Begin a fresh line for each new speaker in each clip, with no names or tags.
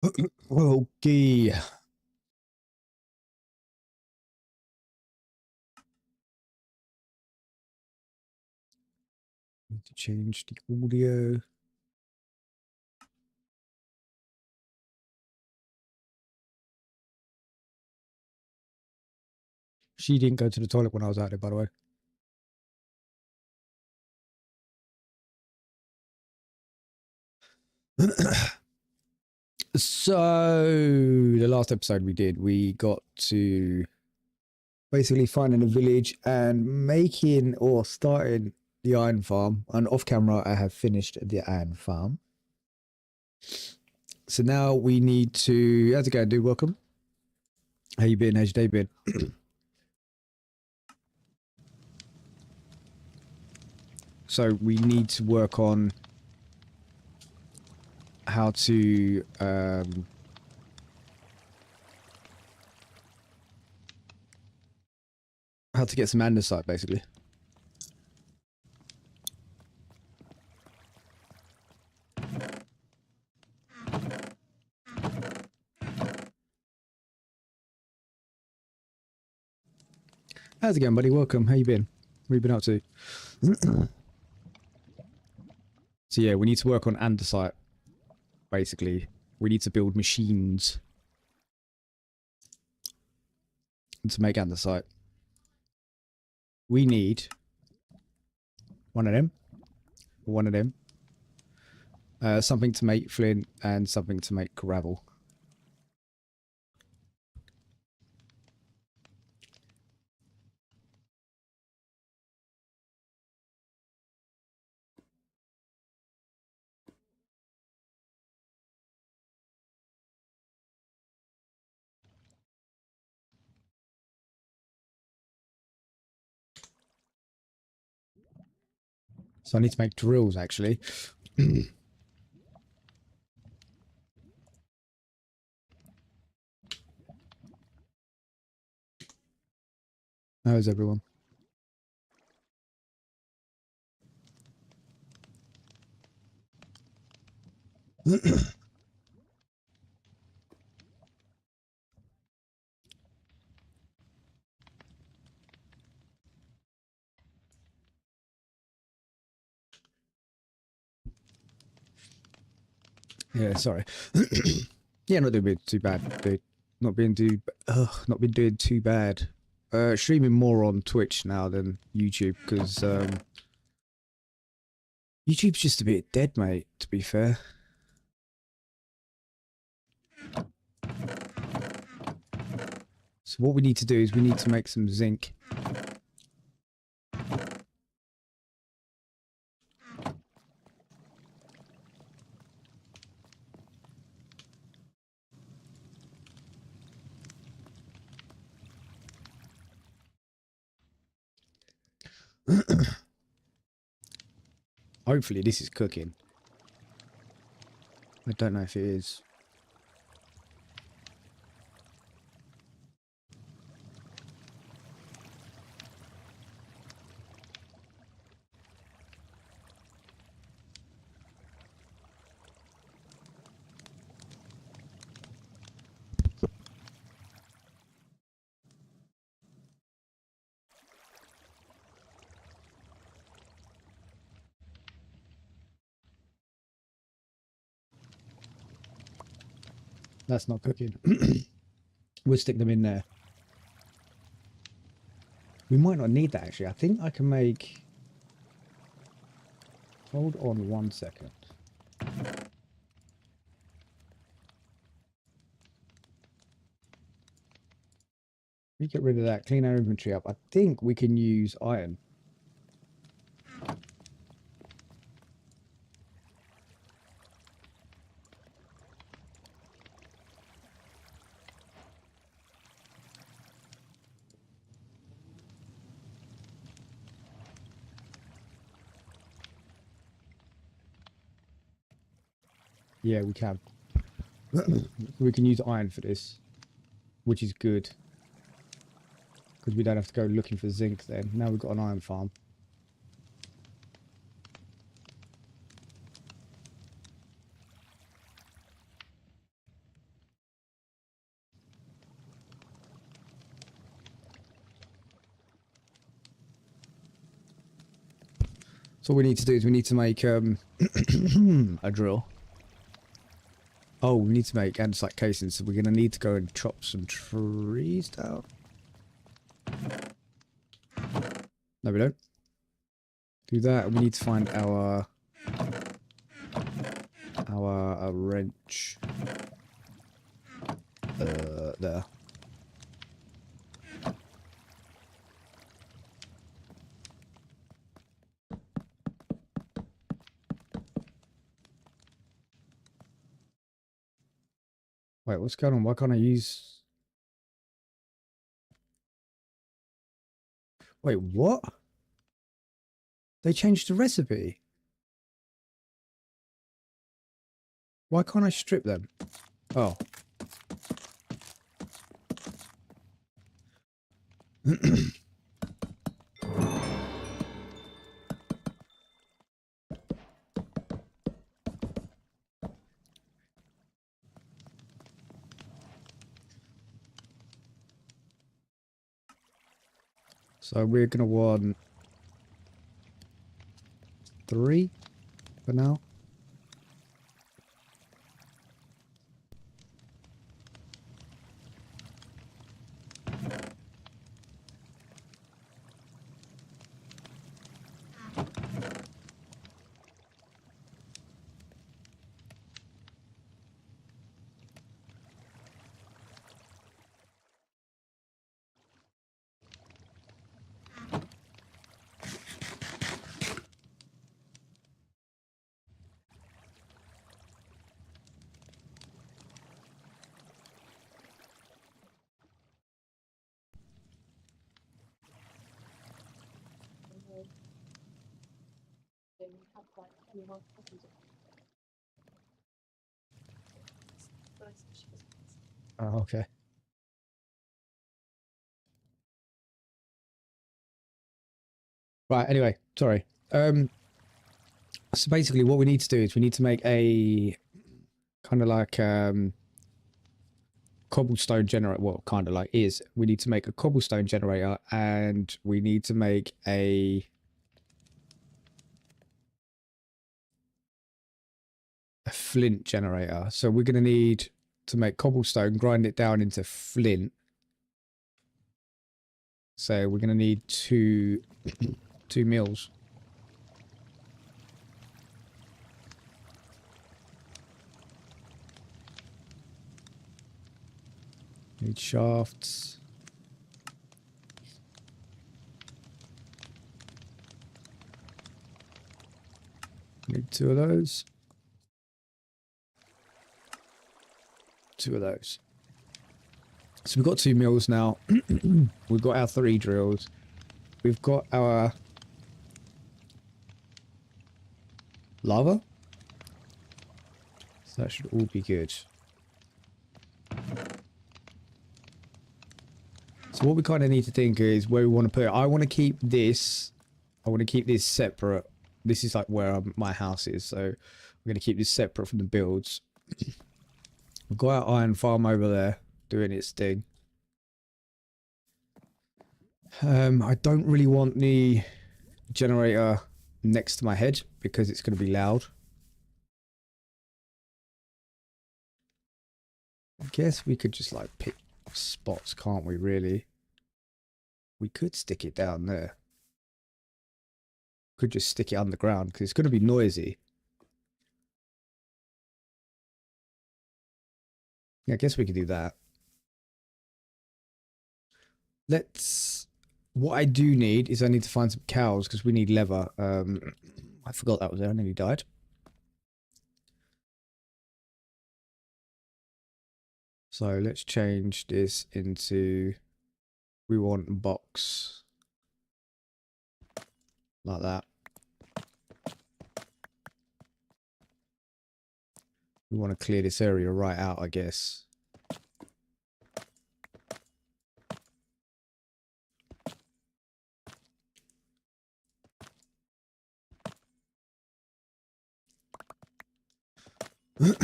Okay. Need to change the audio. She didn't go to the toilet when I was out there, by the way. So, the last episode we did, we got to basically finding a village and making or starting the iron farm. And off camera, I have finished the iron farm. So now we need to... How's it going, dude? Welcome. How you been? How's your day been? So we need to work on how to get some andesite, basically. How's it going, buddy? Welcome. How you been? What have you been up to? So yeah, we need to work on andesite, basically. We need to build machines to make andesite. We need one of them, something to make flint and something to make gravel. So I need to make drills, actually. How's everyone? Yeah, sorry. Yeah, not doing too bad, dude. Not been doing too bad. Streaming more on Twitch now than YouTube because YouTube's just a bit dead, mate. To be fair. So what we need to do is we need to make some zinc. Hopefully this is cooking. I don't know if it is. That's not cooking. We'll stick them in there. We might not need that, actually. I think I can make... Hold on 1 second. We get rid of that, clean our inventory up. I think we can use iron. Yeah, we can. We can use iron for this, which is good. Because we don't have to go looking for zinc then. Now we've got an iron farm. So what we need to do is we need to make a drill. Oh, we need to make andesite casings, so we're going to need to go and chop some trees down. No, we don't. Do that, and we need to find our wrench. There. Wait, what's going on? Why can't I use... Wait, what? They changed the recipe. Why can't I strip them? Oh. So we're going to want 3 for now. Oh, okay. Right, anyway, sorry. So basically what we need to do is we need to make a kind of like cobblestone generator. Well, kind of like is. We need to make a cobblestone generator, and we need to make a flint generator. So we're going to need to make cobblestone, grind it down into flint. So we're going to need two mills. Need shafts. Need 2 of those. 2 of those. So we've got 2 mills now. We've got our 3 drills. We've got our lava. So that should all be good. So what we kind of need to think is where we want to put it. I want to keep this. I want to keep this separate. This is like where my house is. So we're going to keep this separate from the builds. We've got our iron farm over there doing its thing. I don't really want the generator next to my head because it's going to be loud. I guess we could just like pick spots, can't we, really? We could stick it down there. Could just stick it underground because it's going to be noisy. Yeah, I guess we could do that. What I do need is I need to find some cows because we need leather. I forgot that was there. I nearly died. So let's change this into, we want a box like that. We want to clear this area right out, I guess. I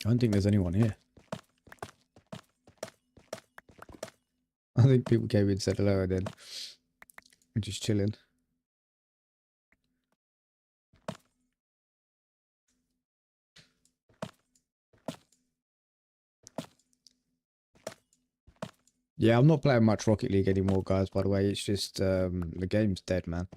don't think there's anyone here. I think people came in and said hello and then we're just chilling. Yeah, I'm not playing much Rocket League anymore, guys, by the way. It's just, the game's dead, man.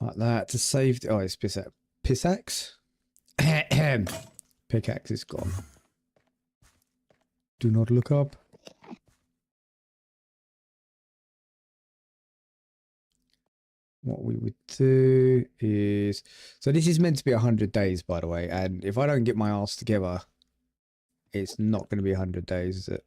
Like that to save. Oh, it's pickaxe. Pickaxe is gone. Do not look up. What we would do is, so this is meant to be 100 days, by the way, and if I don't get my ass together, it's not going to be 100 days, is it?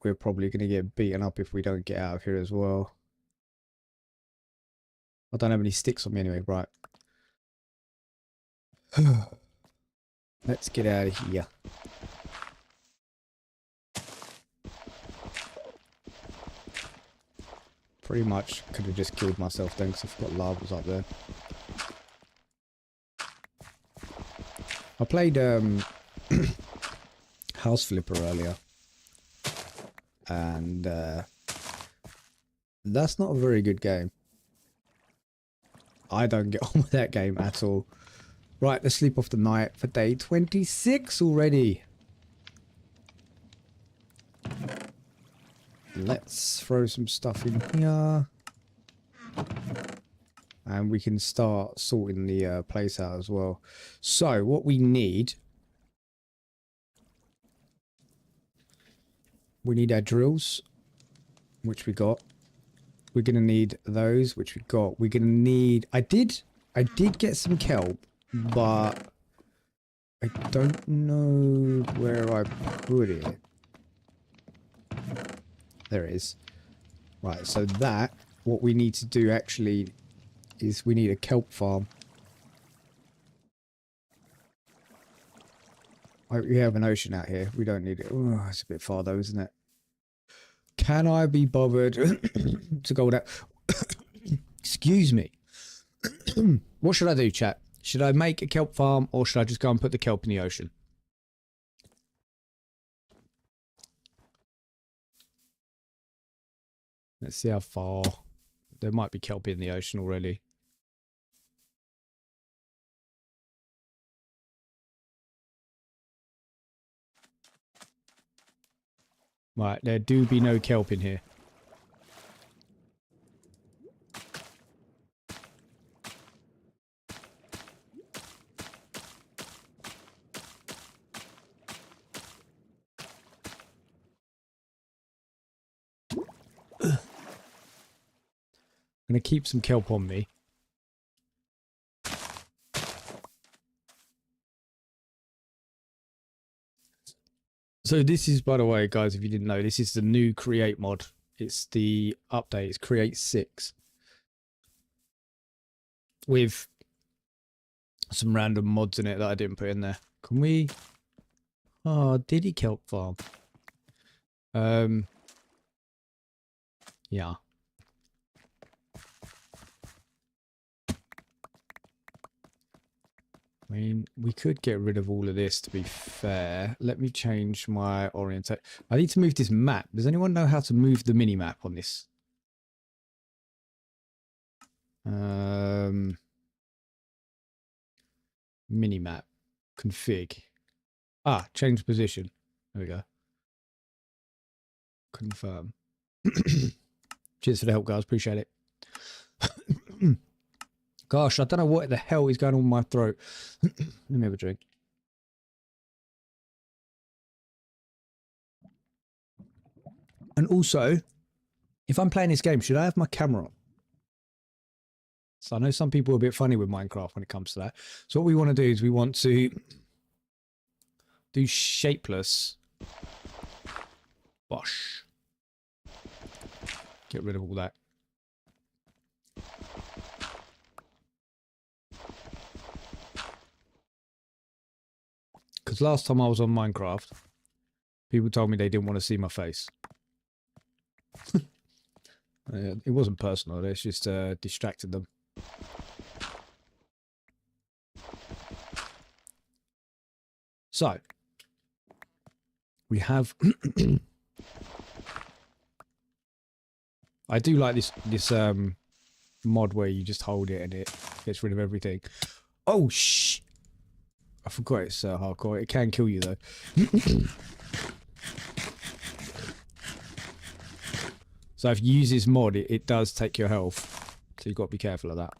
We're probably going to get beaten up if we don't get out of here as well. I don't have any sticks on me anyway, right. Let's get out of here. Pretty much could have just killed myself then because I've got lavas up there. I played House Flipper earlier. And that's not a very good game. I don't get on with that game at all. Right, let's sleep off the night for day 26 already. Let's throw some stuff in here. And we can start sorting the place out as well. So, what we need... We need our drills, which we got. We're going to need those, which we got. We're going to need... I did get some kelp, but I don't know where I put it. There it is. Right, so that, what we need to do actually is we need a kelp farm. We have an ocean out here. We don't need it. Oh, it's a bit far though, isn't it? Can I be bothered to go that? Excuse me. What should I do, chat? Should I make a kelp farm or should I just go and put the kelp in the ocean? Let's see how far. There might be kelp in the ocean already. Right, there do be no kelp in here. I'm going to keep some kelp on me. So this is, by the way, guys, if you didn't know, this is the new Create mod. It's the update. It's Create 6. With some random mods in it that I didn't put in there. Can we... Oh, Diddy Kelp Farm. Yeah. I mean, we could get rid of all of this, to be fair. Let me change my orientation. I need to move this map. Does anyone know how to move the mini-map on this? Mini-map. Config. Ah, change position. There we go. Confirm. Cheers for the help, guys. Appreciate it. Gosh, I don't know what the hell is going on with my throat. Let me have a drink. And also, if I'm playing this game, should I have my camera on? So I know some people are a bit funny with Minecraft when it comes to that. So what we want to do is we want to do shapeless. Bosh. Get rid of all that. Because last time I was on Minecraft, People told me they didn't want to see my face. It wasn't personal. It's just distracted them. So we have. I do like this mod where you just hold it and it gets rid of everything. Oh shh! I forgot it's hardcore. It can kill you though. So if you use this mod, it does take your health. So you've got to be careful of that.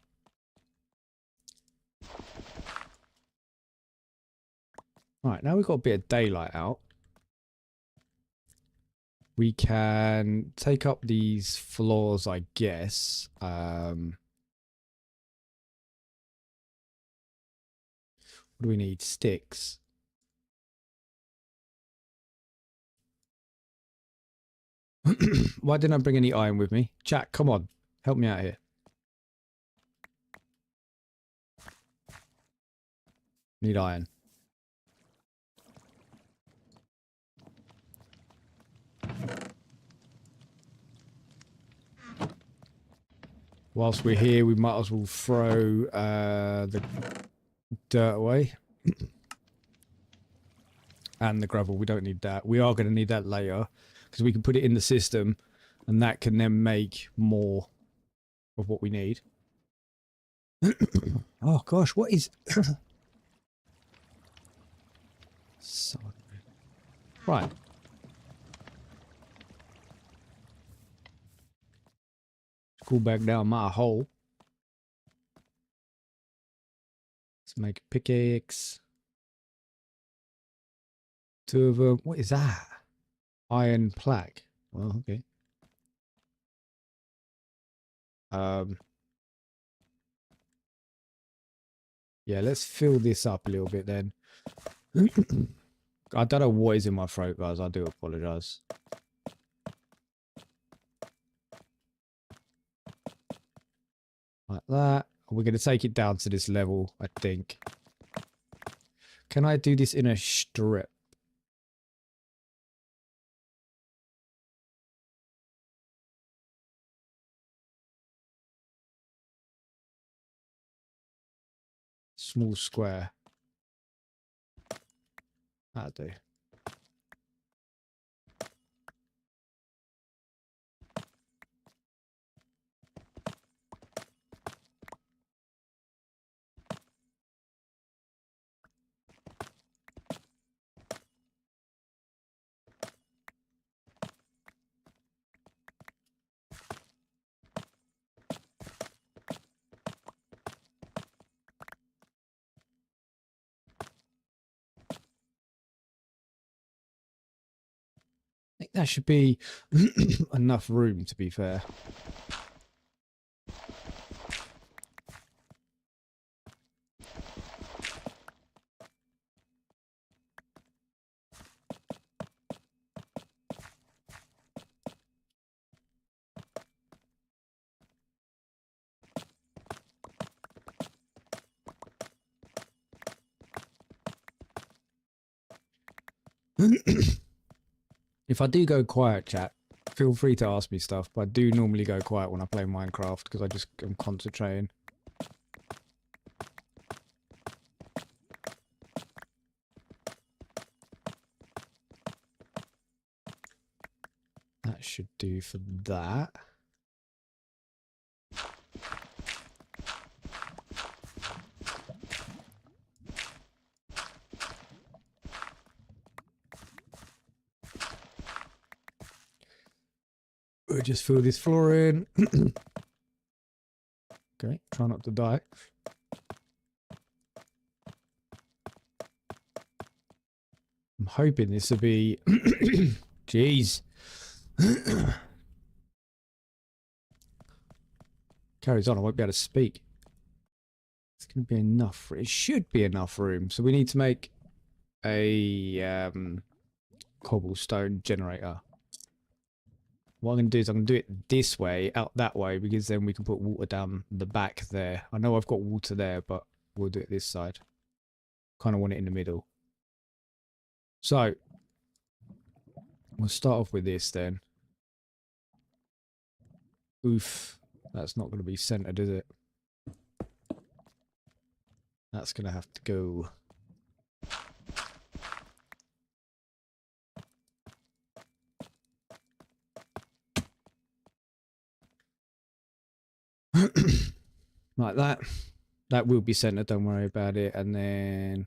Alright, now we've got a bit of daylight out. We can take up these floors, I guess. What do we need? Sticks. Why didn't I bring any iron with me? Jack, come on. Help me out here. Need iron. Whilst we're here, we might as well throw the dirt away. And the gravel. We don't need that. We are going to need that later. Because we can put it in the system. And that can then make more of what we need. Oh gosh, what is... So... Right. Cool back down my hole. Let's make a pickaxe. 2 of them. What is that? Iron plaque. Well, okay. Yeah, let's fill this up a little bit then. I don't know what is in my throat, guys. I do apologize. Like that. We're going to take it down to this level, I think. Can I do this in a strip? Small square. That'll do. I think that should be enough room, to be fair. If I do go quiet, chat, feel free to ask me stuff, but I do normally go quiet when I play Minecraft because I just am concentrating. That should do for that. We'll just fill this floor in. Okay, try not to die. I'm hoping this will be... Jeez. Carries on, I won't be able to speak. It's going to be enough. It should be enough room. So we need to make a cobblestone generator. What I'm going to do is I'm going to do it this way, out that way, because then we can put water down the back there. I know I've got water there, but we'll do it this side. Kind of want it in the middle. So, We'll start off with this then. Oof. That's not going to be centered, is it? That's going to have to go. Like that. That will be centered, don't worry about it. And then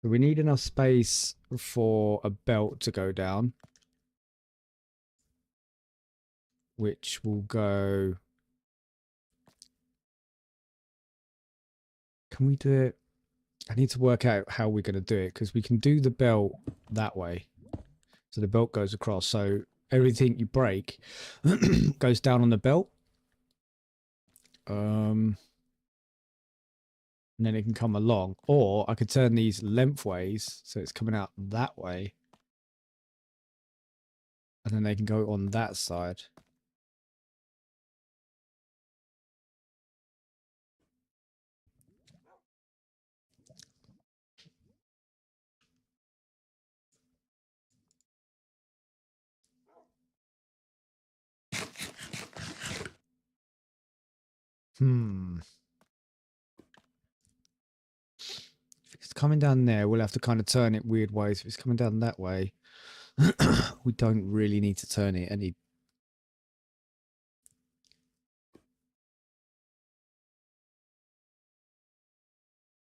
we need enough space for a belt to go down, which will go. Can we do it? I need to work out how we're going to do it, because we can do the belt that way. So the belt goes across. So everything you break goes down on the belt. And then it can come along. Or I could turn these lengthways so it's coming out that way. And then they can go on that side. If it's coming down there, we'll have to kind of turn it weird ways. If it's coming down that way, we don't really need to turn it any.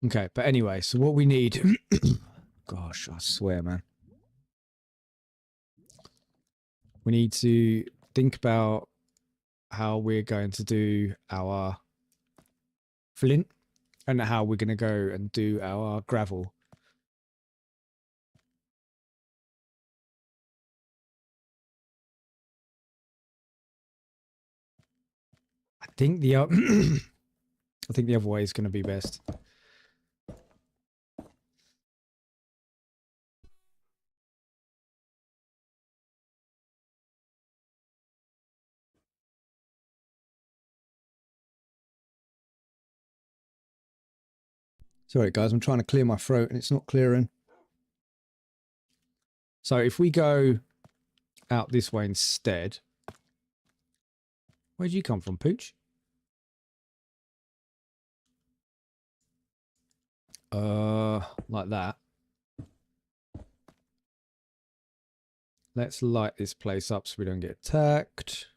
Okay, but anyway, so what we need... Gosh, I swear, man. We need to think about how we're going to do our flint and how we're going to go and do our gravel. I think the I think the other way is going to be best. Sorry, guys, I'm trying to clear my throat and it's not clearing. So if we go out this way instead... Where'd you come from, Pooch? Like that. Let's light this place up so we don't get attacked.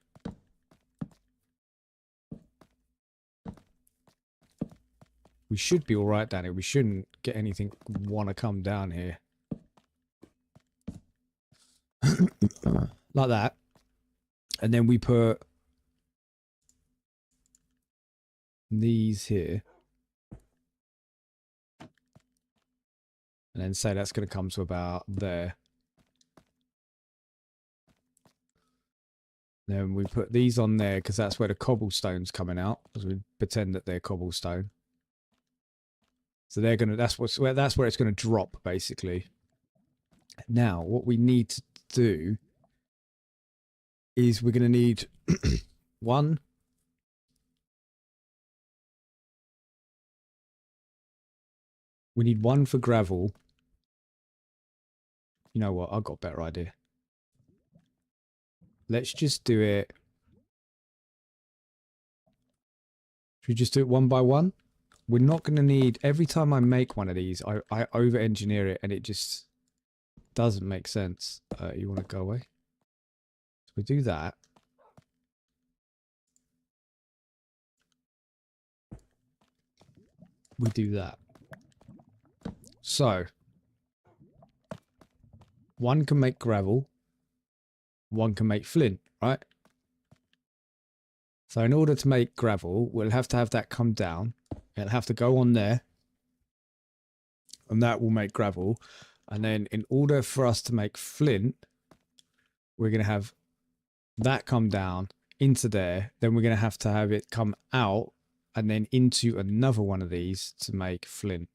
We should be all right down here. We shouldn't get anything want to come down here. Like that. And then we put these here. And then say that's going to come to about there. Then we put these on there because that's where the cobblestone's coming out. Because we pretend that they're cobblestone. So they're gonna. That's where it's gonna drop basically. Now, what we need to do is we're gonna need one. We need one for gravel. You know what? I've got a better idea. Let's just do it. Should we just do it one by one? We're not going to need... Every time I make one of these, I over-engineer it and it just doesn't make sense. You want to go away? So we do that. We do that. So, one can make gravel. One can make flint, right? So in order to make gravel, we'll have to have that come down. It'll have to go on there. And that will make gravel. And then in order for us to make flint, we're going to have that come down into there. Then we're going to have it come out and then into another one of these to make flint.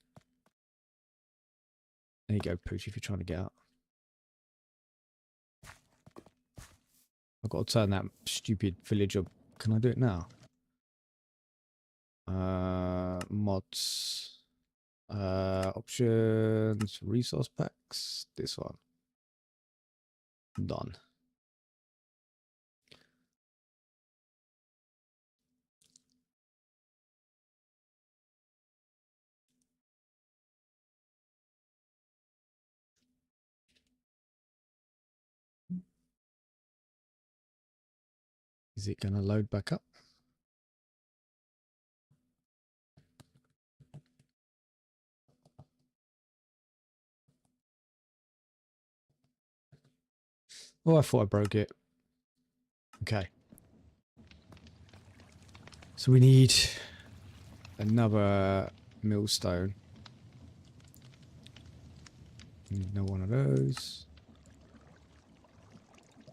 There you go, Pooch, if you're trying to get out. I've got to turn that stupid village up. Can I do it now? Mods. Options. Resource packs. This one. Done. Is it going to load back up? Oh, I thought I broke it. Okay. So we need another millstone. No one of those.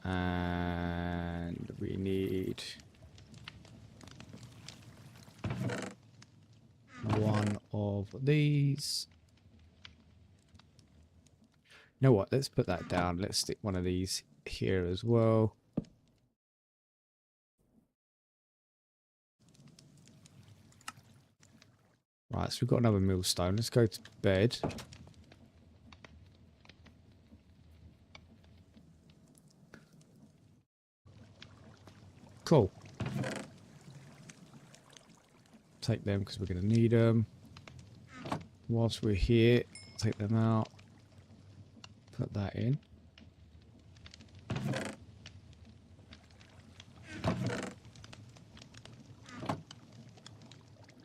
And we need one of these. You know what? Let's put that down. Let's stick one of these here as well. Right, so we've got another millstone. Let's go to bed. Cool. Take them because we're going to need them. Whilst we're here, take them out. Put that in.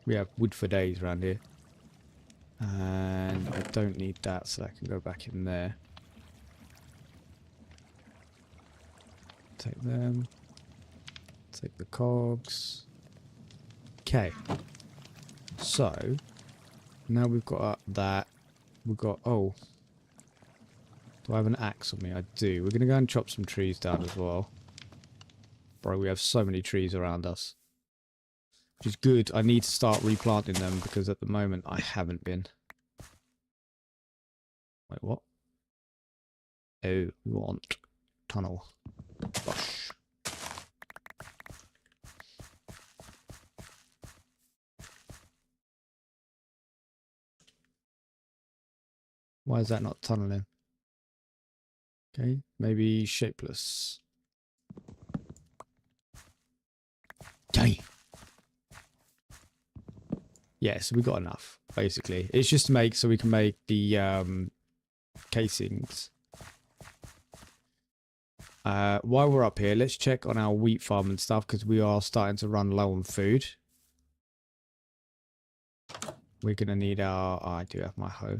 We have wood for days around here. And I don't need that, so that can go back in there. Take them. Take the cogs. Okay. So, now we've got that. We've got, oh. Do I have an axe on me? I do. We're going to go and chop some trees down as well. Bro, we have so many trees around us. Which is good. I need to start replanting them because at the moment I haven't been. Wait, what? Oh, we want tunnel. Gosh. Why is that not tunneling? Okay, maybe shapeless. Dang. Yeah, so we got enough, basically. It's just to make so we can make the casings. While we're up here, let's check on our wheat farm and stuff because we are starting to run low on food. We're going to need our... Oh, I do have my hoe.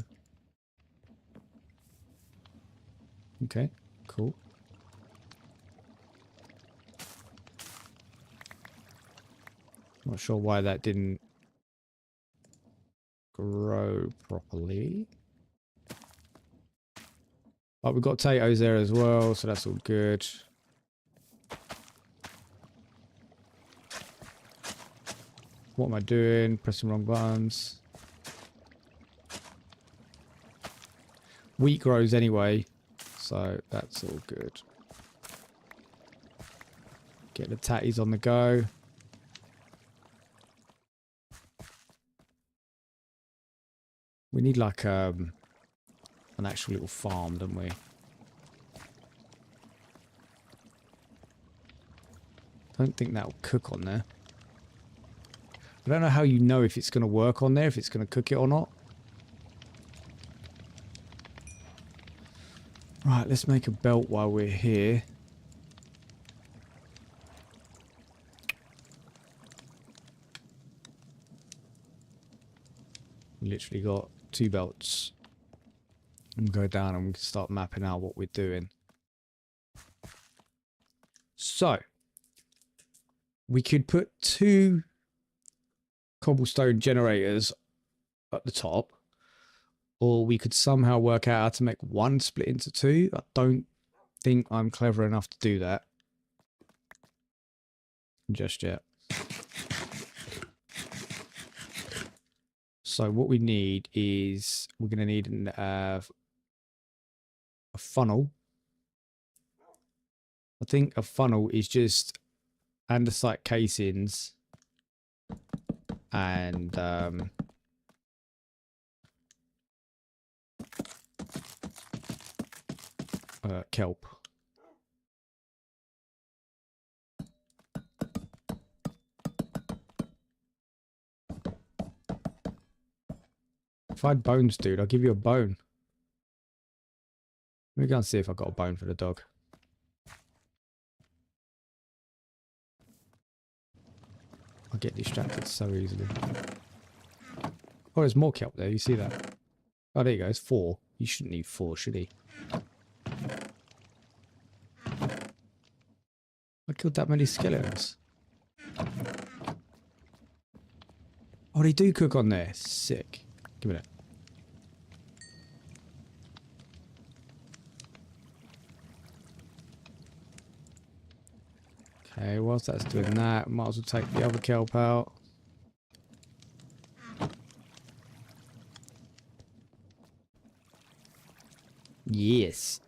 Okay, cool. Not sure why that didn't grow properly. But we've got potatoes there as well, so that's all good. What am I doing? Pressing wrong buttons. Wheat grows anyway, so that's all good. Get the tatties on the go. We need like an actual little farm, don't we? Don't think that'll cook on there. I don't know how you know if it's going to work on there, if it's going to cook it or not. Right, let's make a belt while we're here. We literally got 2 belts. And go down and we can start mapping out what we're doing. So, we could put 2 cobblestone generators at the top, or we could somehow work out how to make 1 split into 2. I don't think I'm clever enough to do that just yet. So what we need is we're going to need a funnel. I think a funnel is just andesite casings and kelp. If I had bones, dude, I'll give you a bone. Let me go and see if I got a bone for the dog. I get distracted so easily. Oh, there's more kelp there. You see that? Oh, there you go. It's 4. He shouldn't need 4, should he? I killed that many skeletons. Oh, they do cook on there. Sick. Give me that. Okay, whilst that's doing that, might as well take the other kelp out. Yes.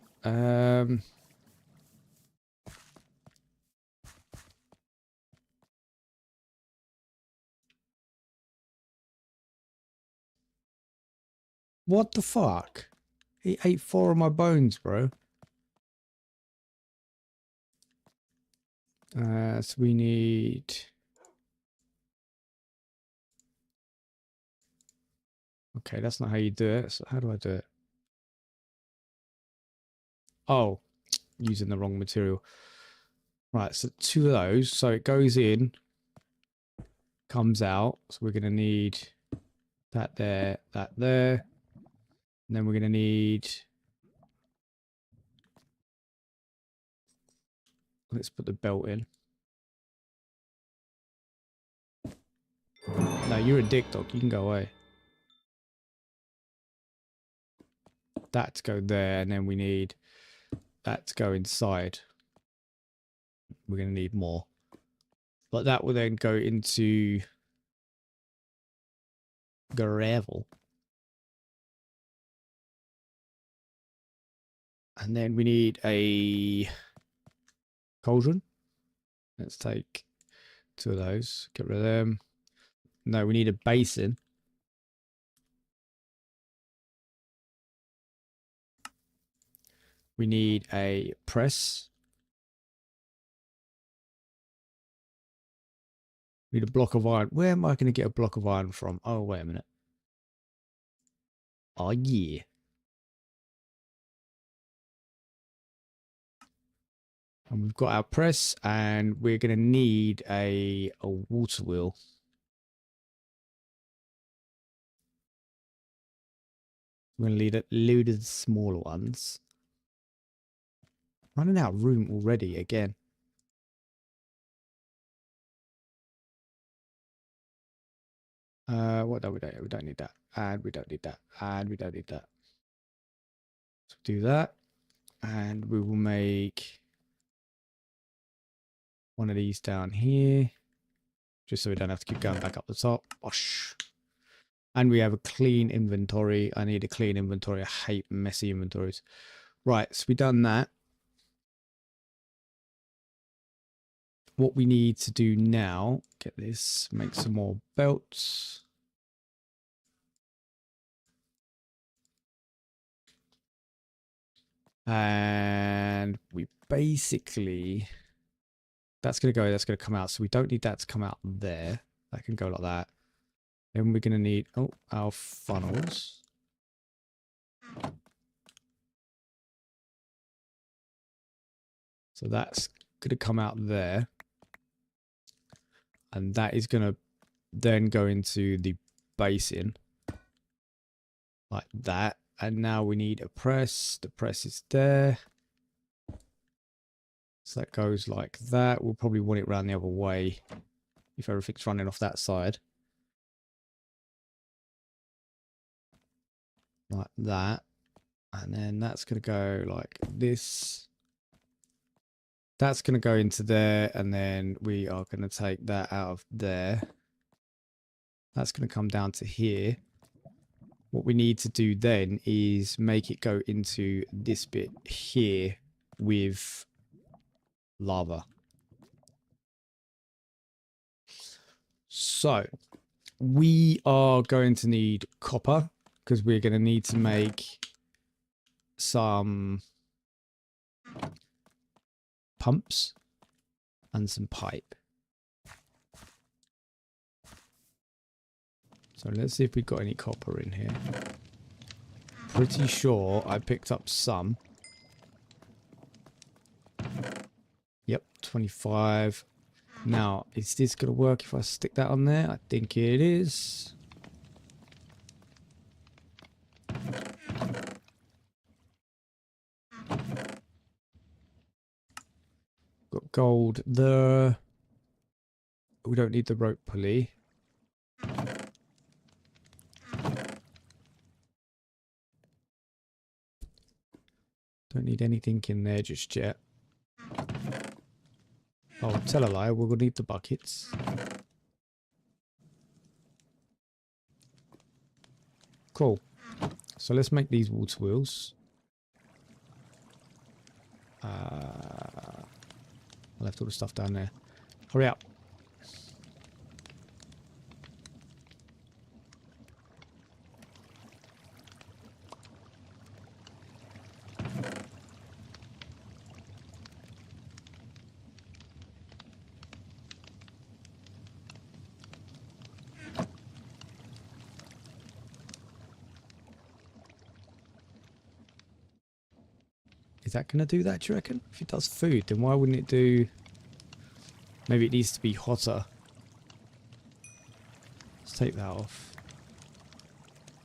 What the fuck? He ate 4 of my bones, bro. So we need... Okay, that's not how you do it. So how do I do it? Oh, using the wrong material. Right, so 2 of those. So it goes in, comes out. So we're going to need that there, that there. And then we're going to need... Let's put the belt in. No, you're a dick dog. You can go away. That to go there, and then we need that to go inside. We're going to need more. But that will then go into gravel. And then we need a cauldron. Let's take 2 of those. Get rid of them. No, we need a basin. We need a press. We need a block of iron. Where am I going to get a block of iron from? Oh, wait a minute. Oh, yeah. And we've got our press, and we're going to need a water wheel. We're going to need a load of the smaller ones. Running out of room already again. What do we do? We don't need that. And we don't need that. And we don't need that. So do that. And we will make one of these down here. Just so we don't have to keep going back up the top. Bosh. And we have a clean inventory. I need a clean inventory. I hate messy inventories. Right, so we've done that. What we need to do now, get this, make some more belts. And we basically, that's going to come out. So we don't need that to come out there. That can go like that. Then we're going to need, our funnels. So that's going to come out there. And that is going to then go into the basin. Like that. And now we need a press. The press is there. So that goes like that. We'll probably want it around the other way if everything's running off that side. Like that. And then that's going to go like this. That's going to go into there. And then we are going to take that out of there. That's going to come down to here. What we need to do then is make it go into this bit here with lava. So we are going to need copper because we're going to need to make some pumps and some pipe. So let's see if we got any copper in here. Pretty sure I picked up some. Yep, 25. Now, is this going to work if I stick that on there? I think it is. Got gold there. We don't need the rope pulley. Don't need anything in there just yet. Oh, tell a lie, we're going to need the buckets. Cool. So let's make these water wheels. I left all the stuff down there. Hurry up. Is that going to do that, do you reckon? If it does food, then why wouldn't it do... Maybe it needs to be hotter. Let's take that off.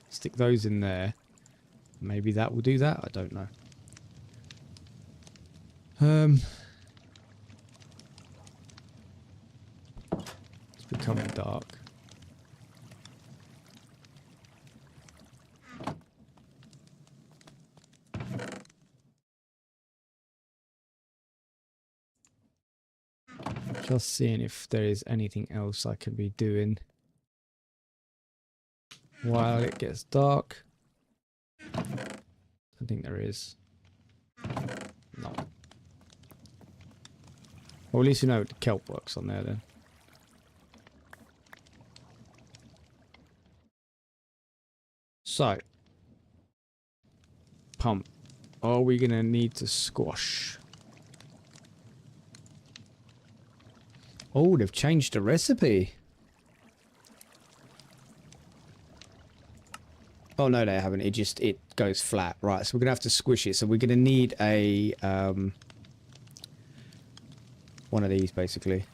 Stick those in there. Maybe that will do that? I don't know. It's becoming dark. Just seeing if there is anything else I can be doing while it gets dark. I think there is. No. Well, at least you know the kelp works on there then. So. Pump. Are we going to need to squash? Oh, they've changed the recipe. Oh, no, they haven't. It goes flat. Right, so we're going to have to squish it. So we're going to need a, one of these, basically.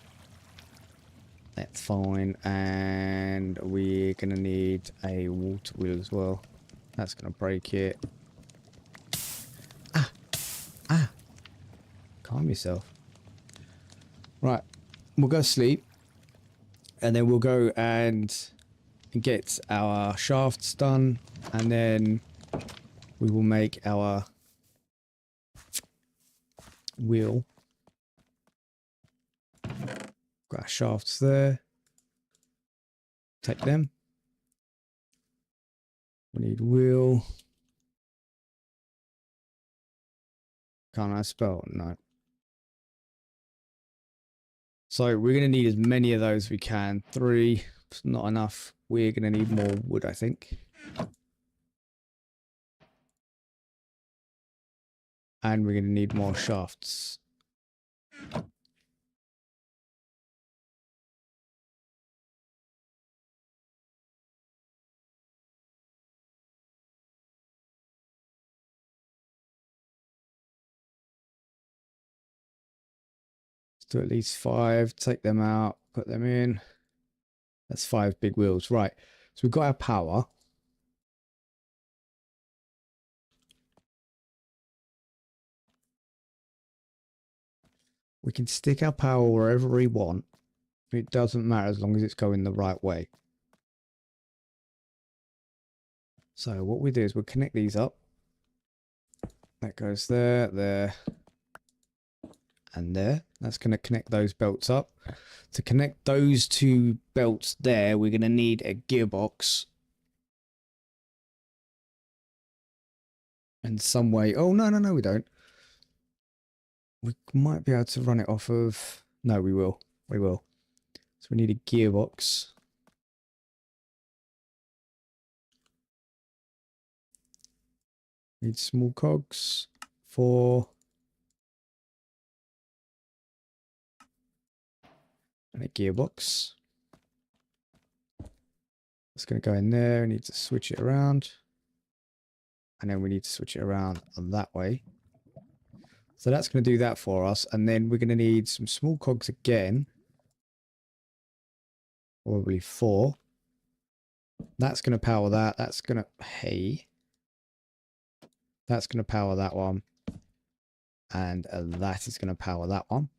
That's fine. And we're going to need a water wheel as well. That's going to break it. Ah! Ah! Calm yourself. Right. We'll go sleep. And then we'll go and get our shafts done. And then we will make our wheel. Got our shafts there. Take them. We need wheel. Can't I spell? No. So we're going to need as many of those as we can. 3. It's not enough. We're going to need more wood, I think. And we're going to need more shafts. Let's do at least 5. Take them out. Put them in. That's 5 big wheels. Right. So we've got our power. We can stick our power wherever we want. It doesn't matter as long as it's going the right way. So what we do is we'll connect these up. That goes there, there, and there. That's going to connect those belts up. To connect those 2 belts there, we're going to need a gearbox. In some way. Oh, no, we don't. We might be able to run it off of... No, we will. We will. So we need a gearbox. Need small cogs. 4. And a gearbox. It's going to go in there. We need to switch it around. And then we need to switch it around that way. So that's going to do that for us. And then we're going to need some small cogs again. Probably 4. That's going to power that. That's going to... Hey. That's going to power that one. And that is going to power that one.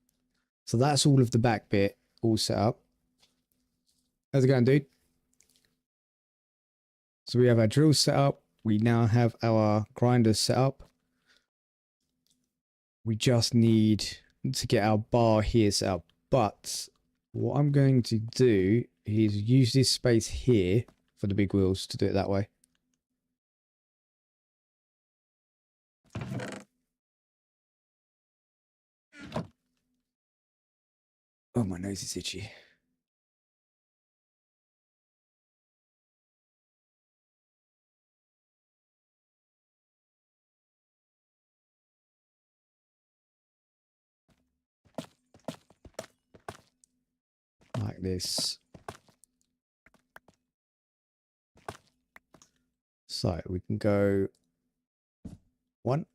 So that's all of the back bit all set up. How's it going, dude? So we have our drills set up. We now have our grinders set up. We just need to get our bar here set up. But what I'm going to do is use this space here for the big wheels to do it that way. Oh, my nose is itchy. Like this. So we can go 1.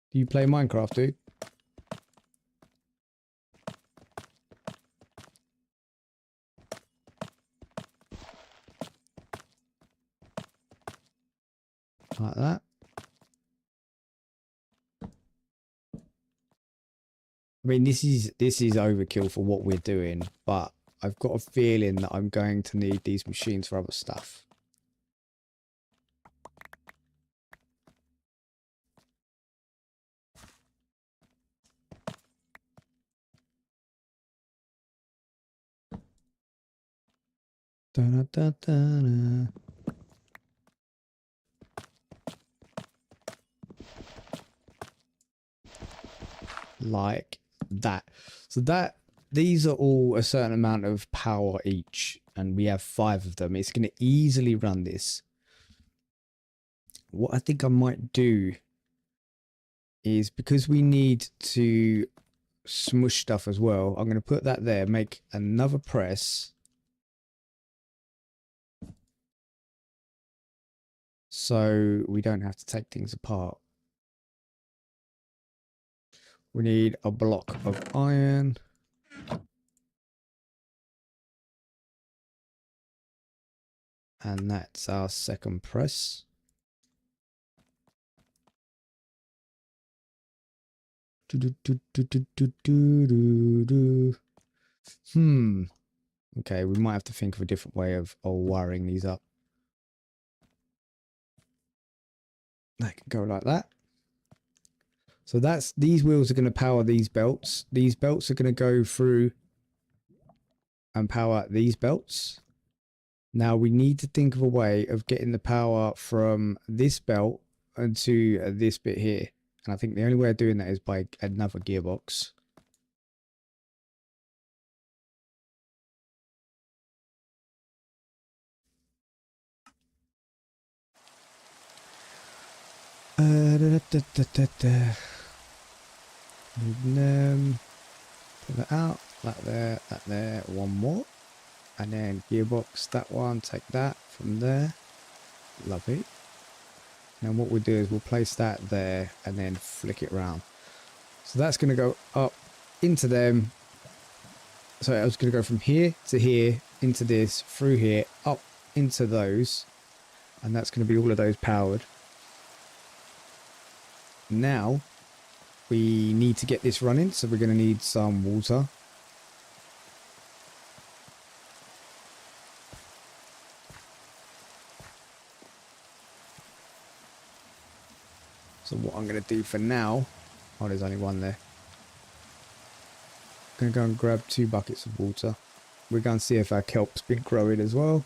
Do you play Minecraft, dude? Like that. I mean, this is overkill for what we're doing, but I've got a feeling that I'm going to need these machines for other stuff. Da -da -da -da -da. Like that. So these are all a certain amount of power each, and we have 5 of them. It's going to easily run this. What I think I might do is, because we need to smush stuff as well, I'm going to put that there, make another press. So we don't have to take things apart. We need a block of iron. And that's our second press. Okay, we might have to think of a different way of wiring these up. That can go like that. So these wheels are going to power these belts. These belts are going to go through and power these belts. Now we need to think of a way of getting the power from this belt into this bit here. And I think the only way of doing that is by another gearbox. Put that out, that there, one more. And then gearbox, that one, take that from there. Lovely. Now what we'll do is we'll place that there and then flick it around. So that's going to go up into them. So I was going to go from here to here, into this, through here, up into those. And that's going to be all of those powered. Now we need to get this running, so we're going to need some water. So what I'm going to do for now, oh, there's only one there. I'm going to go and grab 2 buckets of water. We're going to see if our kelp's been growing as well.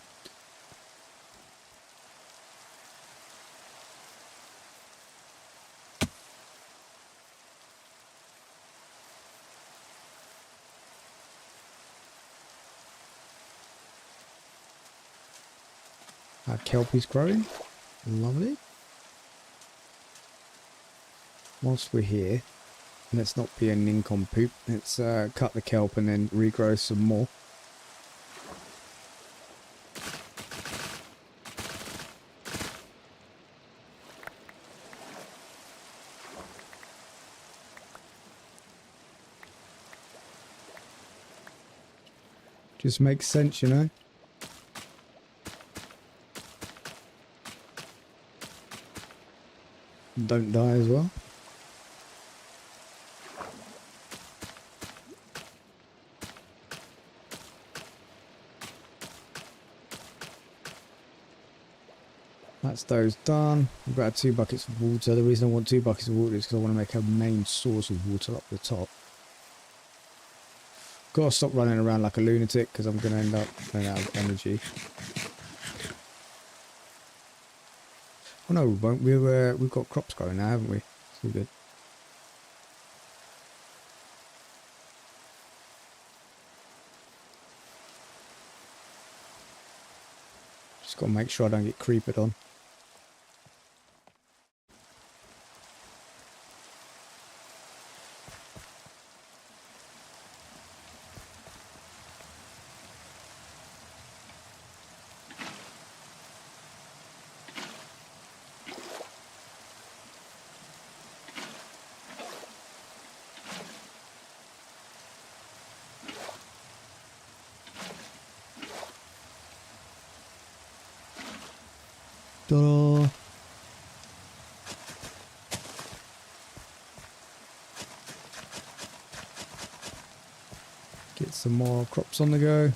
Our kelp is growing. Lovely. Whilst we're here, Let's not be a nincompoop. Let's cut the kelp and then regrow some more. Just makes sense, you know. Don't die as well. That's those done. We've got 2 buckets of water. The reason I want 2 buckets of water is because I want to make a main source of water up the top. Gotta stop running around like a lunatic because I'm going to end up running out of energy. Oh no, we won't. We've got crops growing now, haven't we? It's all good. Just got to make sure I don't get creepered on. Ta-da! Get some more crops on the go.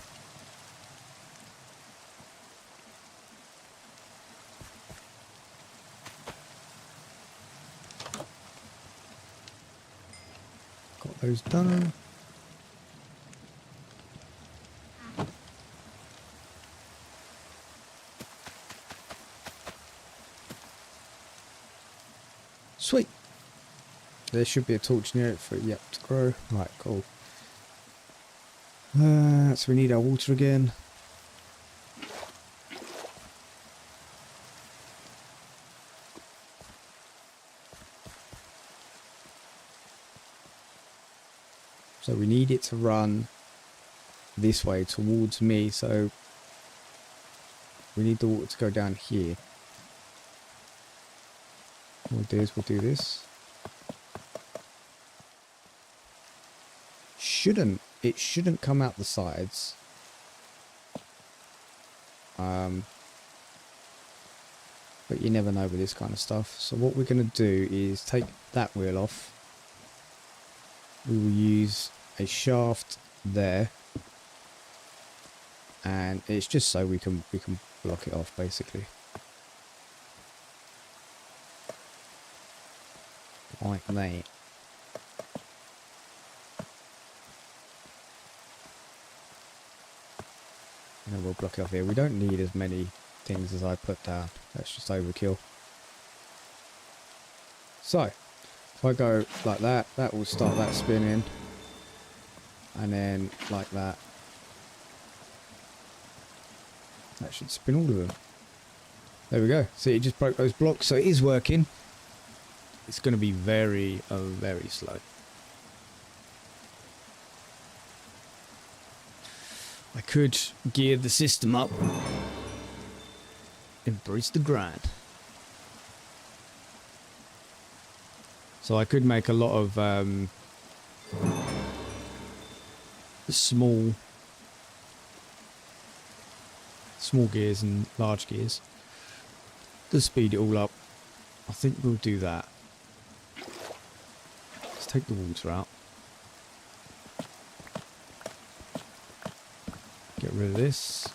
Got those done. Sweet. There should be a torch near it for it to grow. Right, cool. So we need our water again. So we need it to run this way towards me. So we need the water to go down here. What we'll do this. It shouldn't come out the sides. But you never know with this kind of stuff. So what we're going to do is take that wheel off. We will use a shaft there. And it's just so we can block it off basically. Like that. And then we'll block it off here. We don't need as many things as I put down. That's just overkill. So, if I go like that, that will start that spinning. And then like that. That should spin all of them. There we go. See, it just broke those blocks, so it is working. It's going to be very, very slow. I could gear the system up. Embrace the grind. So I could make a lot of small gears and large gears to speed it all up. I think we'll do that. Let's take the water out. Get rid of this.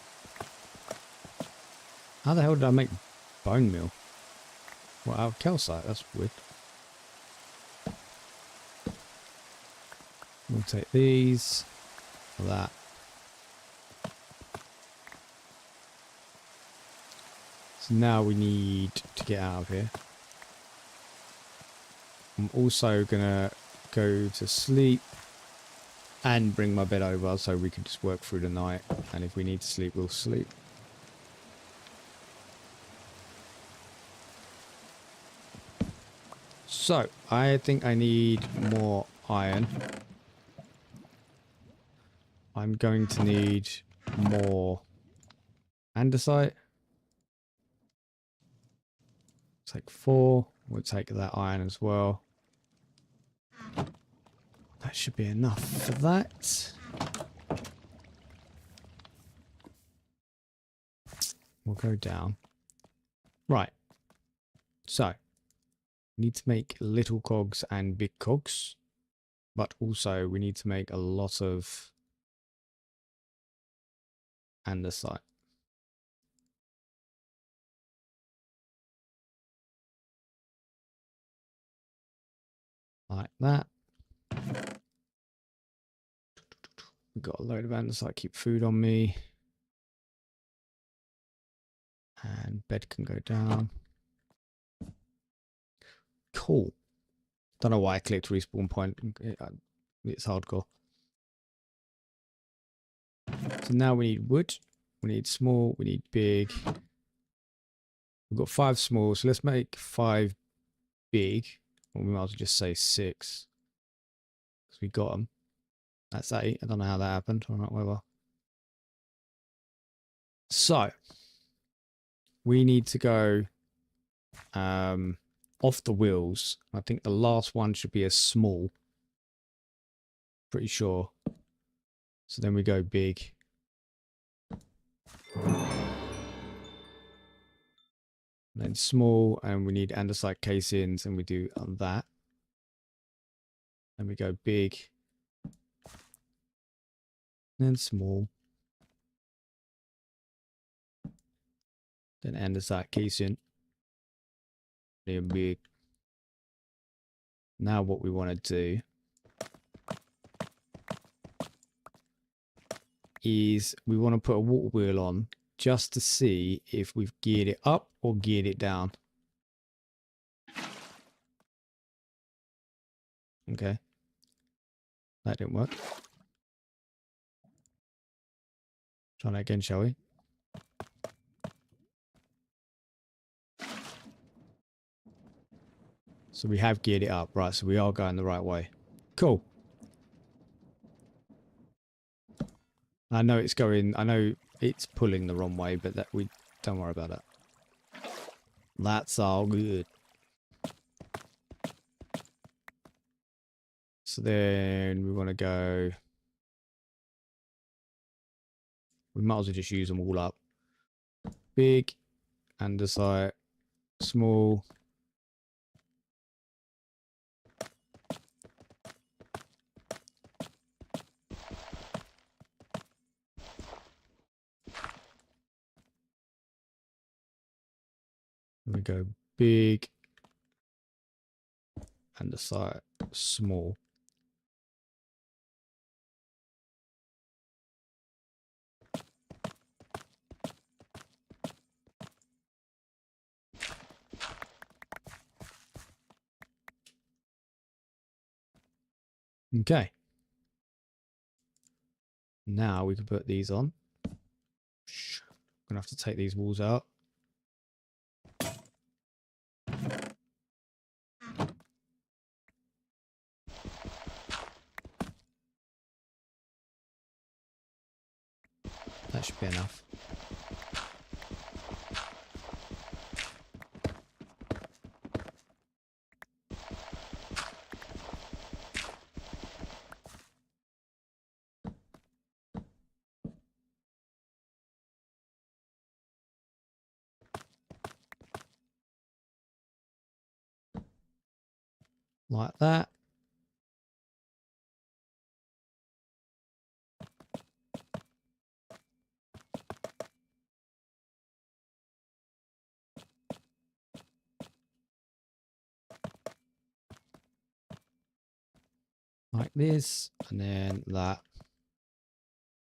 How the hell did I make bone meal? What, out of calcite? That's weird. We'll take these. That. So now we need to get out of here. I'm also gonna go to sleep and bring my bed over so we can just work through the night, and if we need to sleep, we'll sleep. So, I think I need more iron. I'm going to need more andesite. Take 4. We'll take that iron as well. That should be enough for that. We'll go down. Right. So, we need to make little cogs and big cogs. But also, we need to make a lot of andesite. Like that. We've got a load of andesite. Keep food on me. And bed can go down. Cool. Don't know why I clicked respawn point. It's hardcore. So now we need wood. We need small. We need big. We've got 5 small. So let's make 5 big. Or we might as well just say 6. Because we got them. That's 8. I don't know how that happened. Alright, whatever. So, we need to go off the wheels. I think the last one should be a small. Pretty sure. So then we go big. Then small, and we need andesite casings, and we do that. Then we go big. Then small. Then andesite casing. Then big. Now what we want to do is we want to put a water wheel on just to see if we've geared it up or geared it down. Okay. That didn't work. Try that again, shall we? So we have geared it up, right? So we are going the right way. Cool. I know it's going, I know it's pulling the wrong way, but that we don't worry about that. That's all good. So then we want to go, we might as well just use them all up. Big, andesite, small. We go big, andesite, small. Okay. Now we can put these on. I'm gonna have to take these walls out. That should be enough. Like that. Like this, and then that.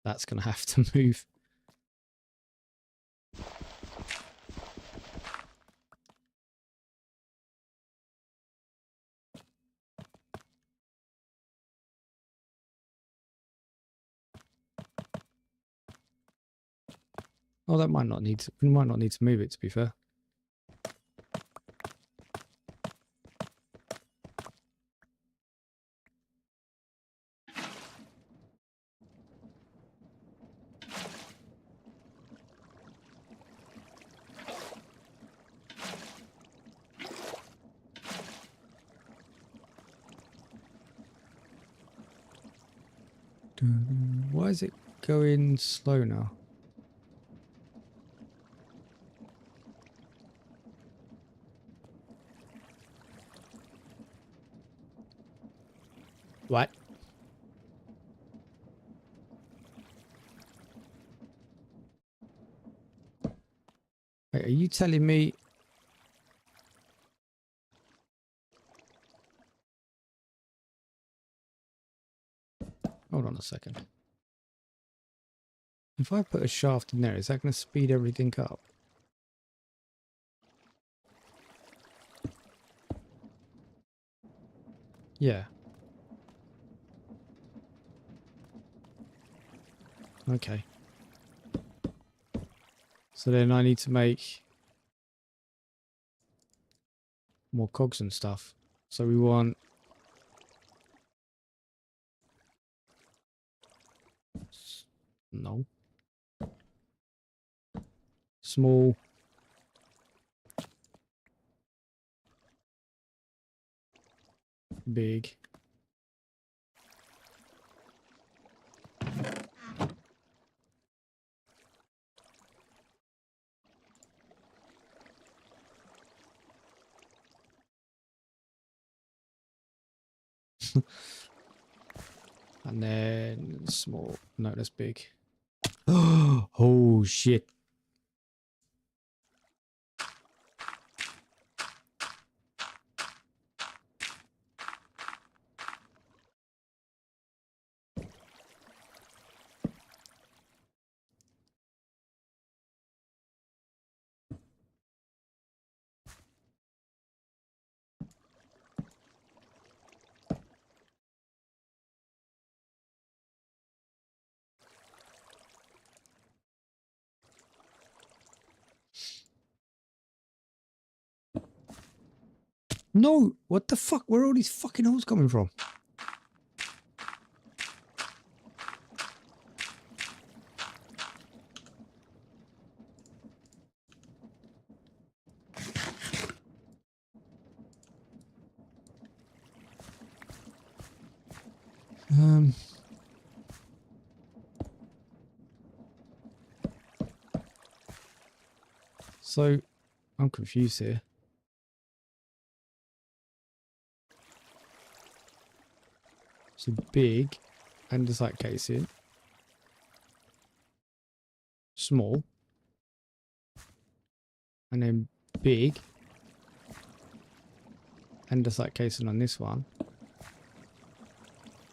That's going to have to move. Oh, that might not need to, we might not need to move it, to be fair. Why is it going slow now? What? Wait, are you telling me? Hold on a second. If I put a shaft in there, is that going to speed everything up? Yeah. Okay. So then I need to make more cogs and stuff. So we want no small big and then small. No, that's big. Oh shit. No, what the fuck? Where are all these fucking holes coming from? So I'm confused here. So big andesite casing, small, and then big andesite casing on this one,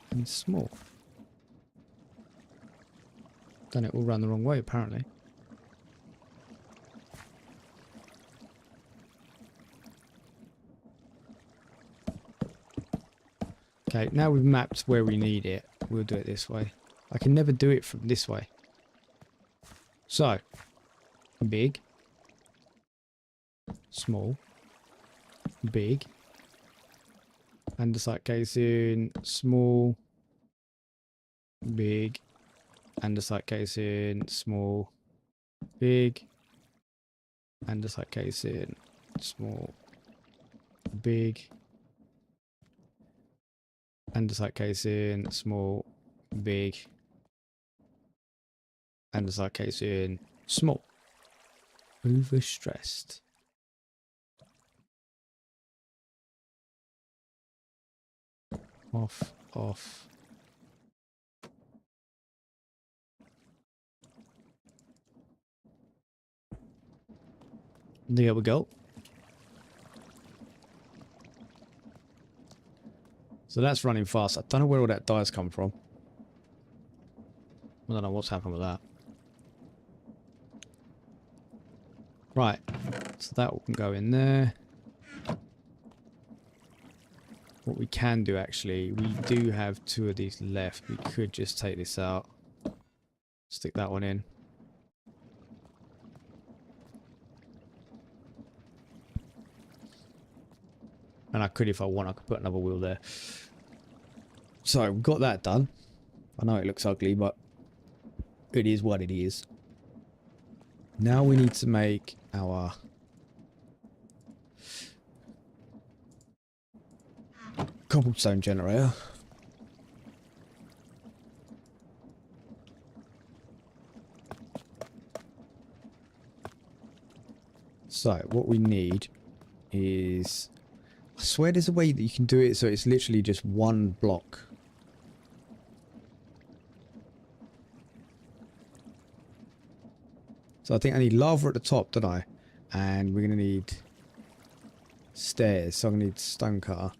and small. Then it will run the wrong way apparently. Okay, now we've mapped where we need it. We'll do it this way. I can never do it from this way. So, big, small, big, andesite casing, small, big, andesite casing, small, big, andesite casing, small, big, andesite casing, small, big, andesite casing, small. Overstressed. Off, off. There we go. So that's running fast. I don't know where all that dire's come from. I don't know what's happened with that. Right. So that can go in there. What we can do actually, we do have 2 of these left. We could just take this out. Stick that one in. And I could, if I want, I could put another wheel there. So we've got that done. I know it looks ugly, but it is what it is. Now we need to make our cobblestone generator. So what we need is, I swear there's a way that you can do it so it's literally just one block. So I think I need lava at the top, don't I? And we're going to need stairs. So I'm going to need stone cutter.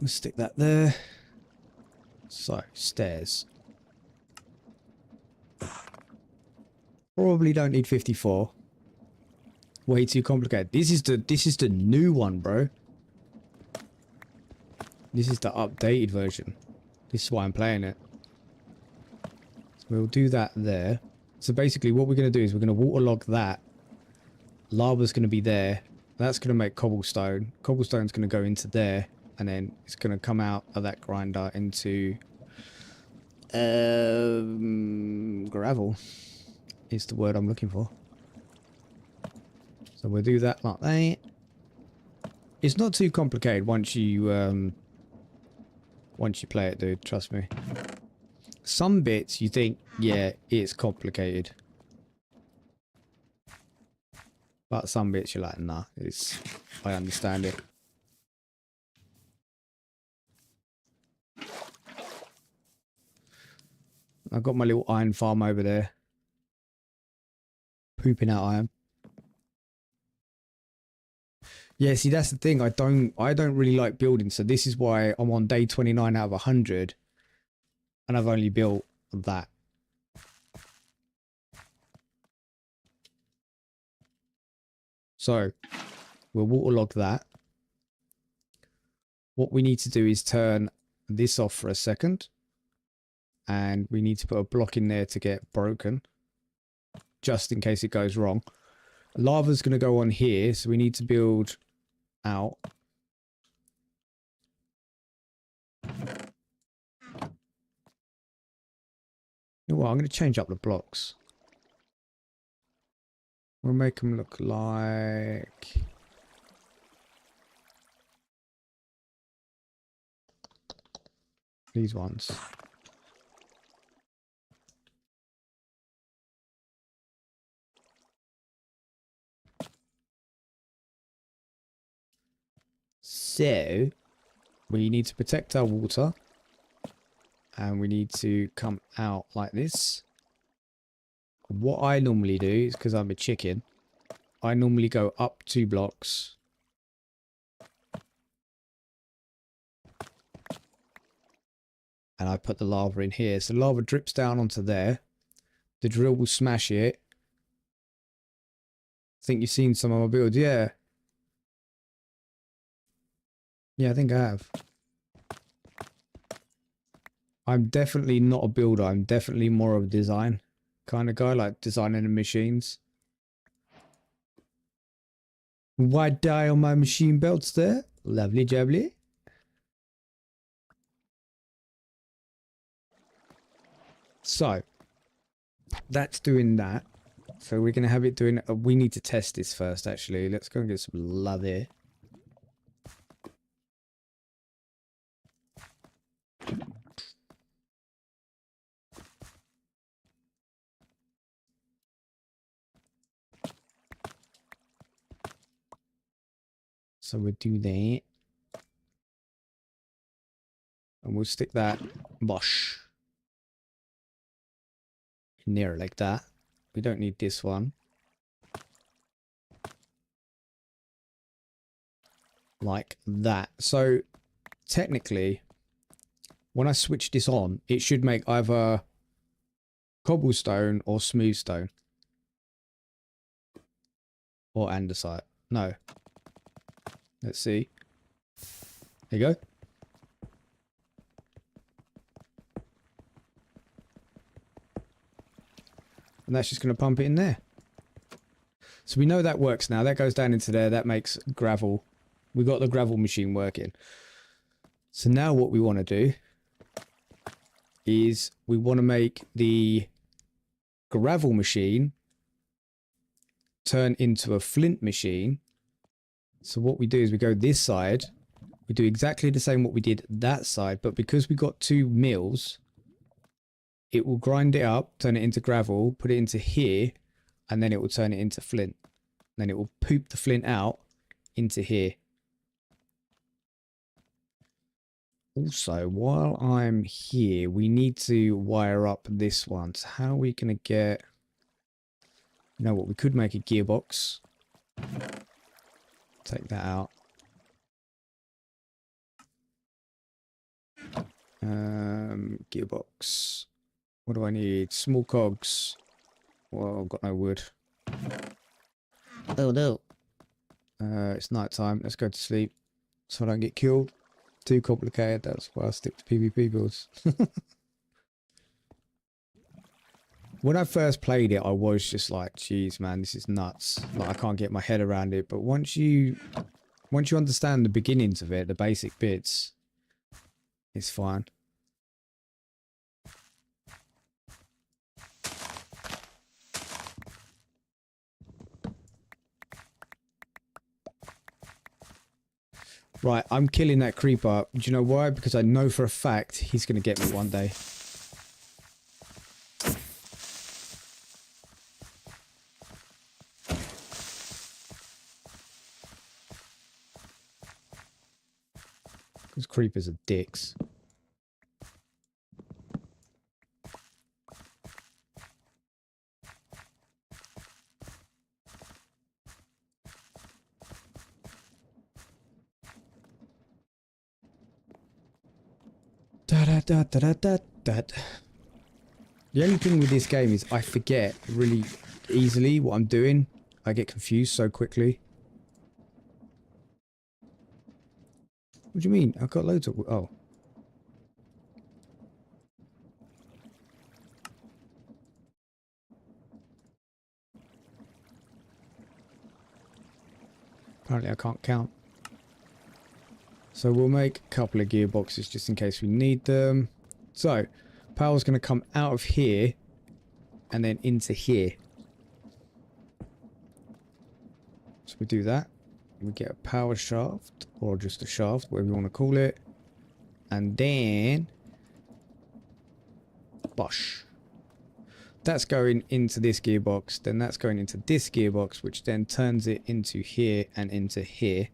We'll stick that there. So, stairs. Probably don't need 54. Way too complicated. This is the new one, bro. This is the updated version. This is why I'm playing it. So we'll do that there. So basically what we're going to do is we're going to waterlog that. Lava's going to be there. That's going to make cobblestone. Cobblestone's going to go into there. And then it's going to come out of that grinder into gravel is the word I'm looking for. So we'll do that like that. It's not too complicated once you play it, dude. Trust me. Some bits you think, yeah, it's complicated. But some bits you're like, nah, I understand it. I've got my little iron farm over there. Pooping out iron. Yeah, see, that's the thing. I don't really like building. So this is why I'm on day 29 out of 100. And I've only built that. So we'll waterlog that. What we need to do is turn this off for a second. And we need to put a block in there to get broken. Just in case it goes wrong. Lava's going to go on here. So we need to build out. You know what? I'm going to change up the blocks. We'll make them look like... these ones. So, we need to protect our water. And we need to come out like this. What I normally do is, because I'm a chicken, I normally go up 2 blocks. And I put the lava in here. So lava drips down onto there. The drill will smash it. I think you've seen some of my builds. Yeah. Yeah, I think I have. I'm definitely not a builder. I'm definitely more of a design kind of guy, like designing the machines. White dye on my machine belts there. Lovely jubbly. So, that's doing that. So we're going to have it doing... we need to test this first, actually. Let's go and get some love here. So we'll do that. And we'll stick that bosh near like that. We don't need this one. Like that. So technically, when I switch this on, it should make either cobblestone or smooth stone. Or andesite. No. Let's see. There you go. And that's just going to pump it in there. So we know that works now. That goes down into there. That makes gravel. We got the gravel machine working. So now what we want to do is we want to make the gravel machine turn into a flint machine. So what we do is we go this side. We do exactly the same what we did that side. But because we got 2 mills, it will grind it up, turn it into gravel, put it into here, and then it will turn it into flint. Then it will poop the flint out into here. Also, while I'm here, we need to wire up this one. So how are we going to get... You know what, we could make a gearbox. Take that out. Gearbox. What do I need? Small cogs. Well, I've got no wood. Oh no. It's night time. Let's go to sleep so I don't get killed. Too complicated. That's why I stick to PvP builds. When I first played it, I was just like, geez, man, this is nuts. Like, I can't get my head around it. But once you understand the beginnings of it, the basic bits, it's fine. Right, I'm killing that creeper. Do you know why? Because I know for a fact he's going to get me one day. Because creepers are dicks. The only thing with this game is I forget really easily what I'm doing. I get confused so quickly. What do you mean? I've got loads of... Oh. Apparently I can't count. So we'll make a couple of gearboxes just in case we need them. So, power's going to come out of here and then into here. So we do that. We get a power shaft, or just a shaft, whatever you want to call it. And then... Bosh. That's going into this gearbox, then that's going into this gearbox, which then turns it into here and into here.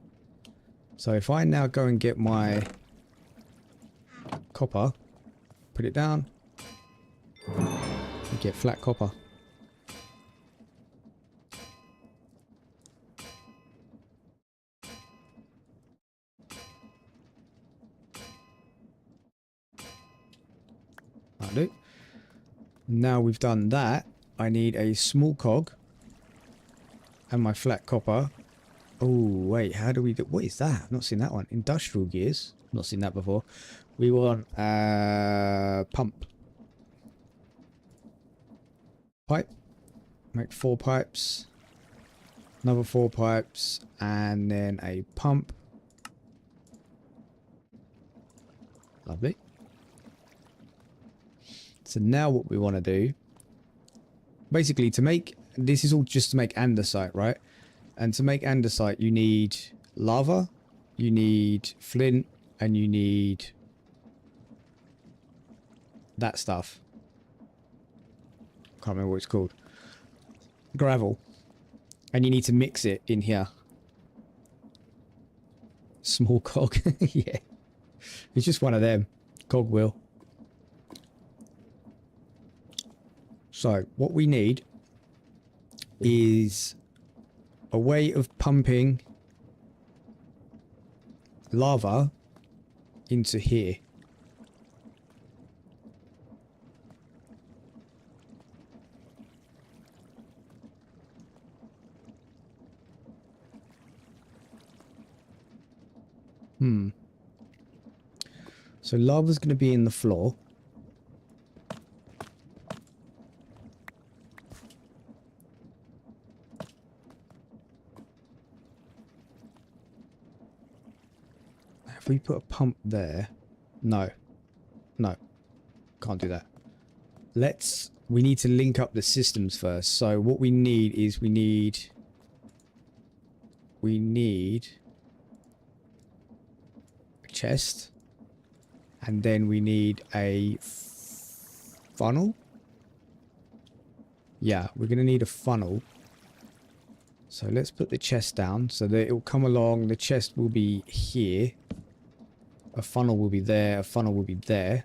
So if I now go and get my copper, put it down, you get flat copper. That'll do. Now we've done that, I need a small cog and my flat copper. Oh, wait, how do we do... What is that? I've not seen that one. Industrial gears. Not seen that before. We want pump. Pipe. Make 4 pipes. Another 4 pipes. And then a pump. Lovely. So now what we want to do... Basically, to make... This is all just to make andesite, right? And to make andesite, you need lava, you need flint, and you need that stuff. Can't remember what it's called. Gravel. And you need to mix it in here. Small cog. Yeah. It's just one of them. Cogwheel. So, what we need is a way of pumping lava into here. So lava's going to be in the floor. if we put a pump there, no, can't do that. We need to link up the systems first. So what we need is we need a chest, and then we need a funnel. Yeah, we're going to need a funnel. So let's put the chest down so that it will come along. The chest will be here. A funnel will be there. A funnel will be there.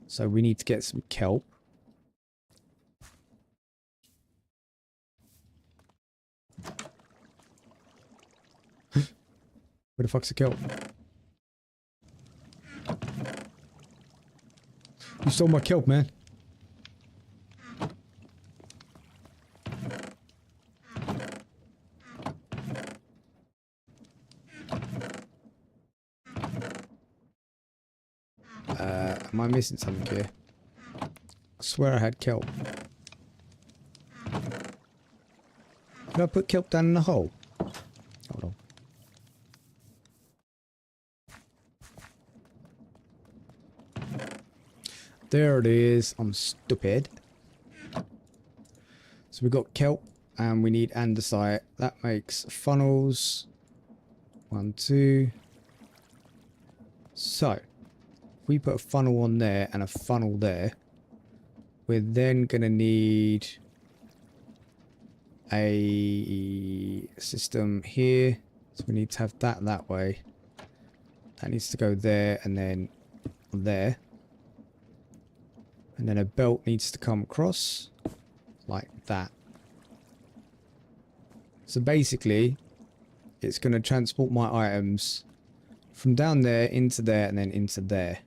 So we need to get some kelp. Where the fuck's the kelp? You stole my kelp, man. Am I missing something here? I swear I had kelp. Did I put kelp down in the hole? Hold on. There it is. I'm stupid. So we got kelp and we need andesite. That makes funnels. 1, 2. So if we put a funnel on there and a funnel there, we're then gonna need a system here. So we need to have that way. That needs to go there and then there. And then a belt needs to come across like that. So basically, it's going to transport my items from down there into there and then into there.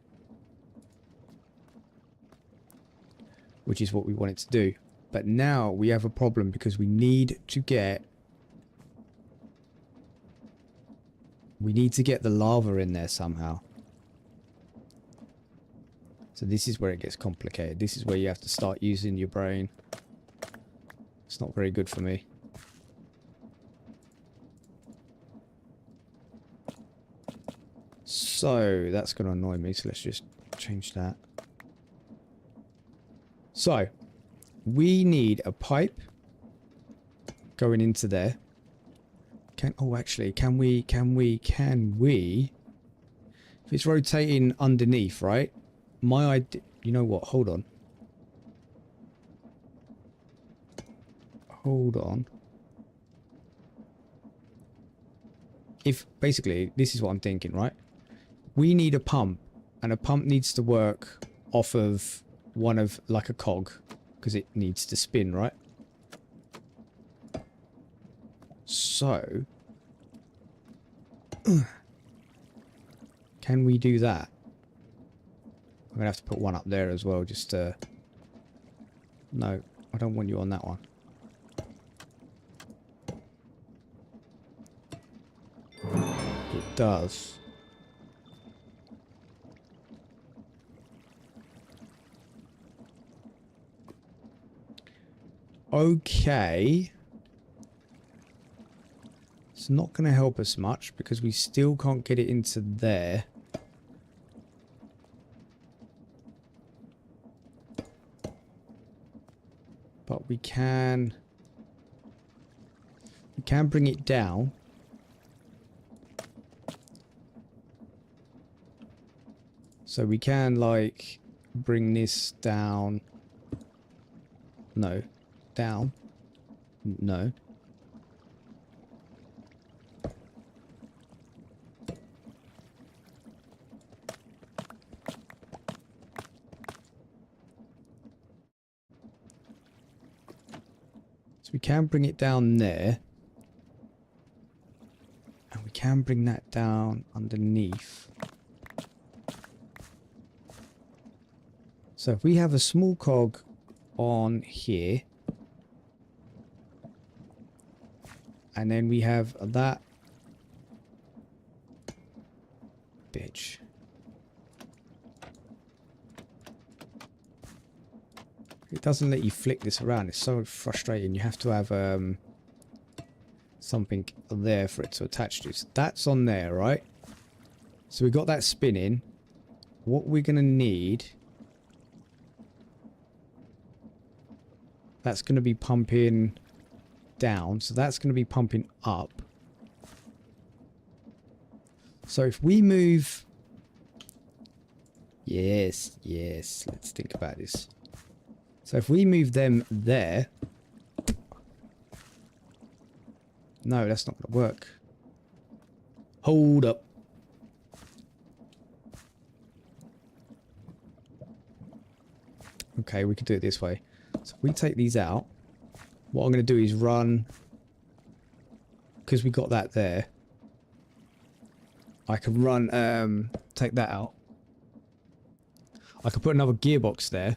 Which is what we want it to do. But now we have a problem because we need to get the lava in there somehow. So this is where it gets complicated. This is where you have to start using your brain. It's not very good for me. So that's going to annoy me. So let's just change that. So we need a pipe going into there. Can we? If it's rotating underneath, right? My idea, you know what? Hold on. If basically this is what I'm thinking, right? We need a pump, and a pump needs to work off of one of like a cog because it needs to spin, right? So can we do that? I'm gonna have to put one up there as well, just to... No, I don't want you on that one. It does. Okay. It's not gonna help us much because we still can't get it into there. But we can bring it down. So we can like bring this down. No. Down. No. So we can bring it down there. And we can bring that down underneath. So if we have a small cog on here. And then we have that. Bitch. It doesn't let you flick this around. It's so frustrating. You have to have something there for it to attach to. So that's on there, right? So we got that spinning. What we're going to need... That's going to be pumping down. So that's going to be pumping up. So if we move... Yes, yes. Let's think about this. So if we move them there... No, that's not going to work. Hold up. Okay, we can do it this way. So if we take these out, what I'm going to do is run... Because we got that there. I can run... take that out. I can put another gearbox there.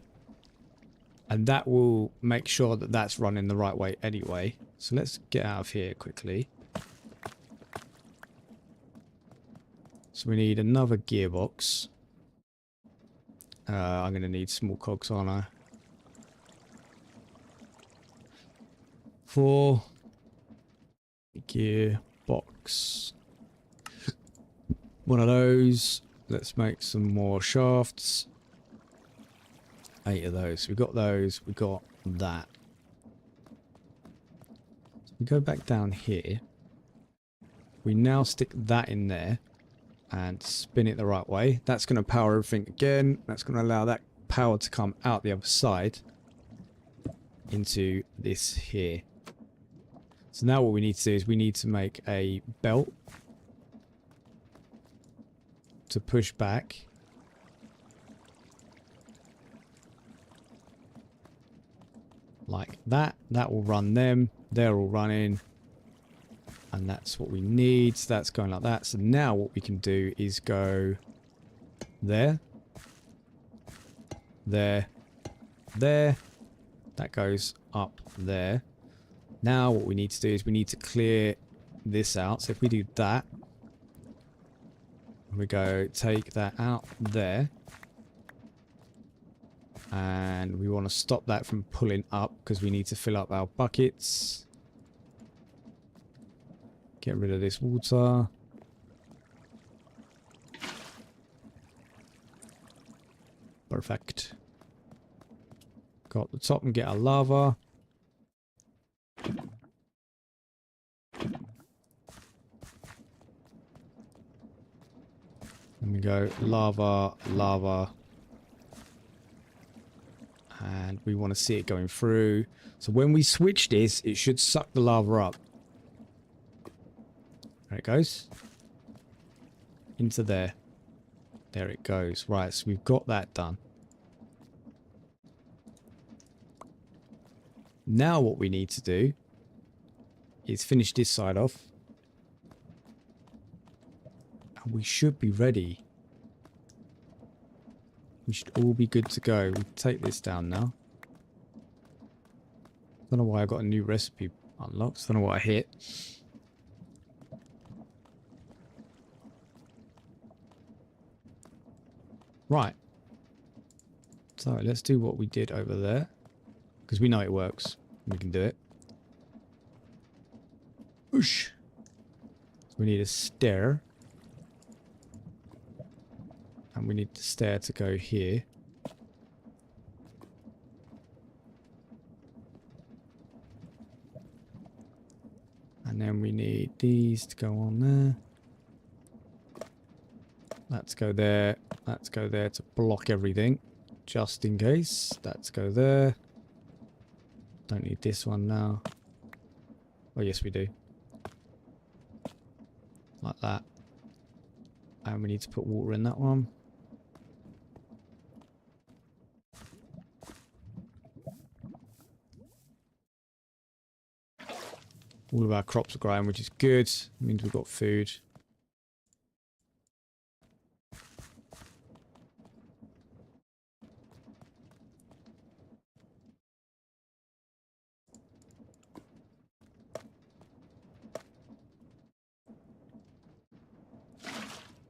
And that will make sure that that's running the right way anyway. So let's get out of here quickly. So we need another gearbox. I'm going to need small cogs, aren't I? 4 gearbox. One of those. Let's make some more shafts. 8 of those. We got those. We got that. So we go back down here. We now stick that in there and spin it the right way. That's going to power everything again. That's going to allow that power to come out the other side into this here. So now what we need to do is we need to make a belt to push back. Like that. That will run them. They're all running. And that's what we need. So that's going like that. So now what we can do is go there. There. There. That goes up there. Now what we need to do is we need to clear this out. So if we do that. We go take that out there. And we want to stop that from pulling up because we need to fill up our buckets. Get rid of this water. Perfect. Got the top and get our lava. Then we go lava, lava. And we want to see it going through. So when we switch this, it should suck the lava up. There it goes. Into there. There it goes. Right, so we've got that done. Now what we need to do is finish this side off. And we should be ready. We should all be good to go. We'll take this down now. Don't know why I got a new recipe unlocked. Don't know what I hit. Right. So let's do what we did over there. Because we know it works. We can do it. Whoosh. So we need a stair. And we need the stair to go here. And then we need these to go on there. Let's go there. Let's go there to block everything. Just in case. Let's go there. Don't need this one now. Oh, yes, we do. Like that. And we need to put water in that one. All of our crops are growing, which is good. It means we've got food.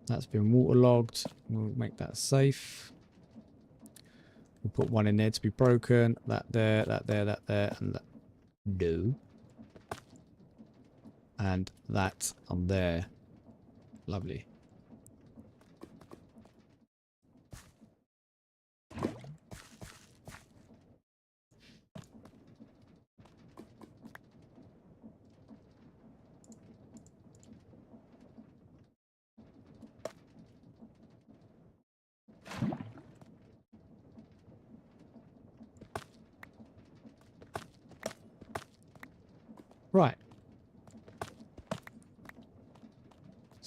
That's been waterlogged. We'll make that safe. We'll put one in there to be broken. That there, that there, that there, and that. No. And that on there. Lovely.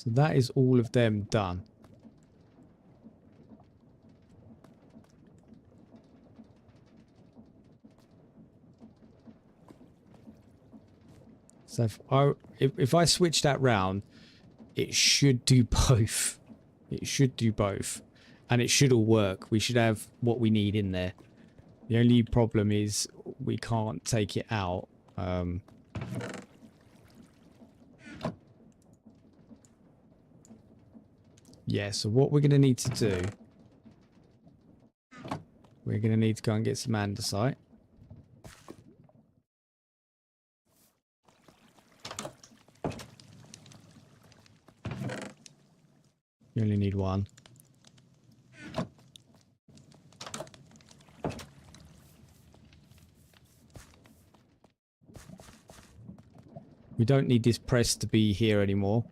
So that is all of them done. So if I switch that round, it should do both. It should do both. And it should all work. We should have what we need in there. The only problem is we can't take it out. Yeah, so what we're going to need to do, we're going to need to go and get some andesite. You only need one. We don't need this press to be here anymore.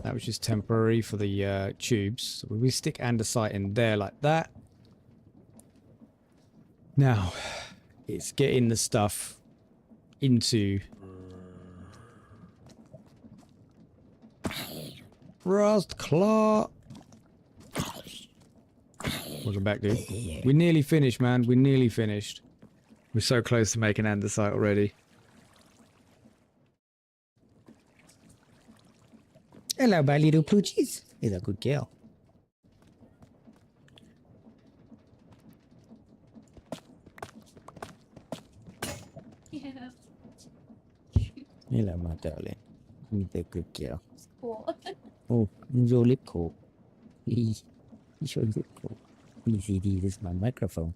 That was just temporary for the tubes. So we stick andesite in there like that. Now, it's getting the stuff into... Rust-Claw! Welcome back, dude. We're nearly finished, man. We're nearly finished. We're so close to making andesite already.
Hello, my little poochies. He's a good girl.
Yeah.
Hello, my darling. He's a good girl.
Cool.
Oh, your lip coat. He's your lip coat. You see, this is my microphone.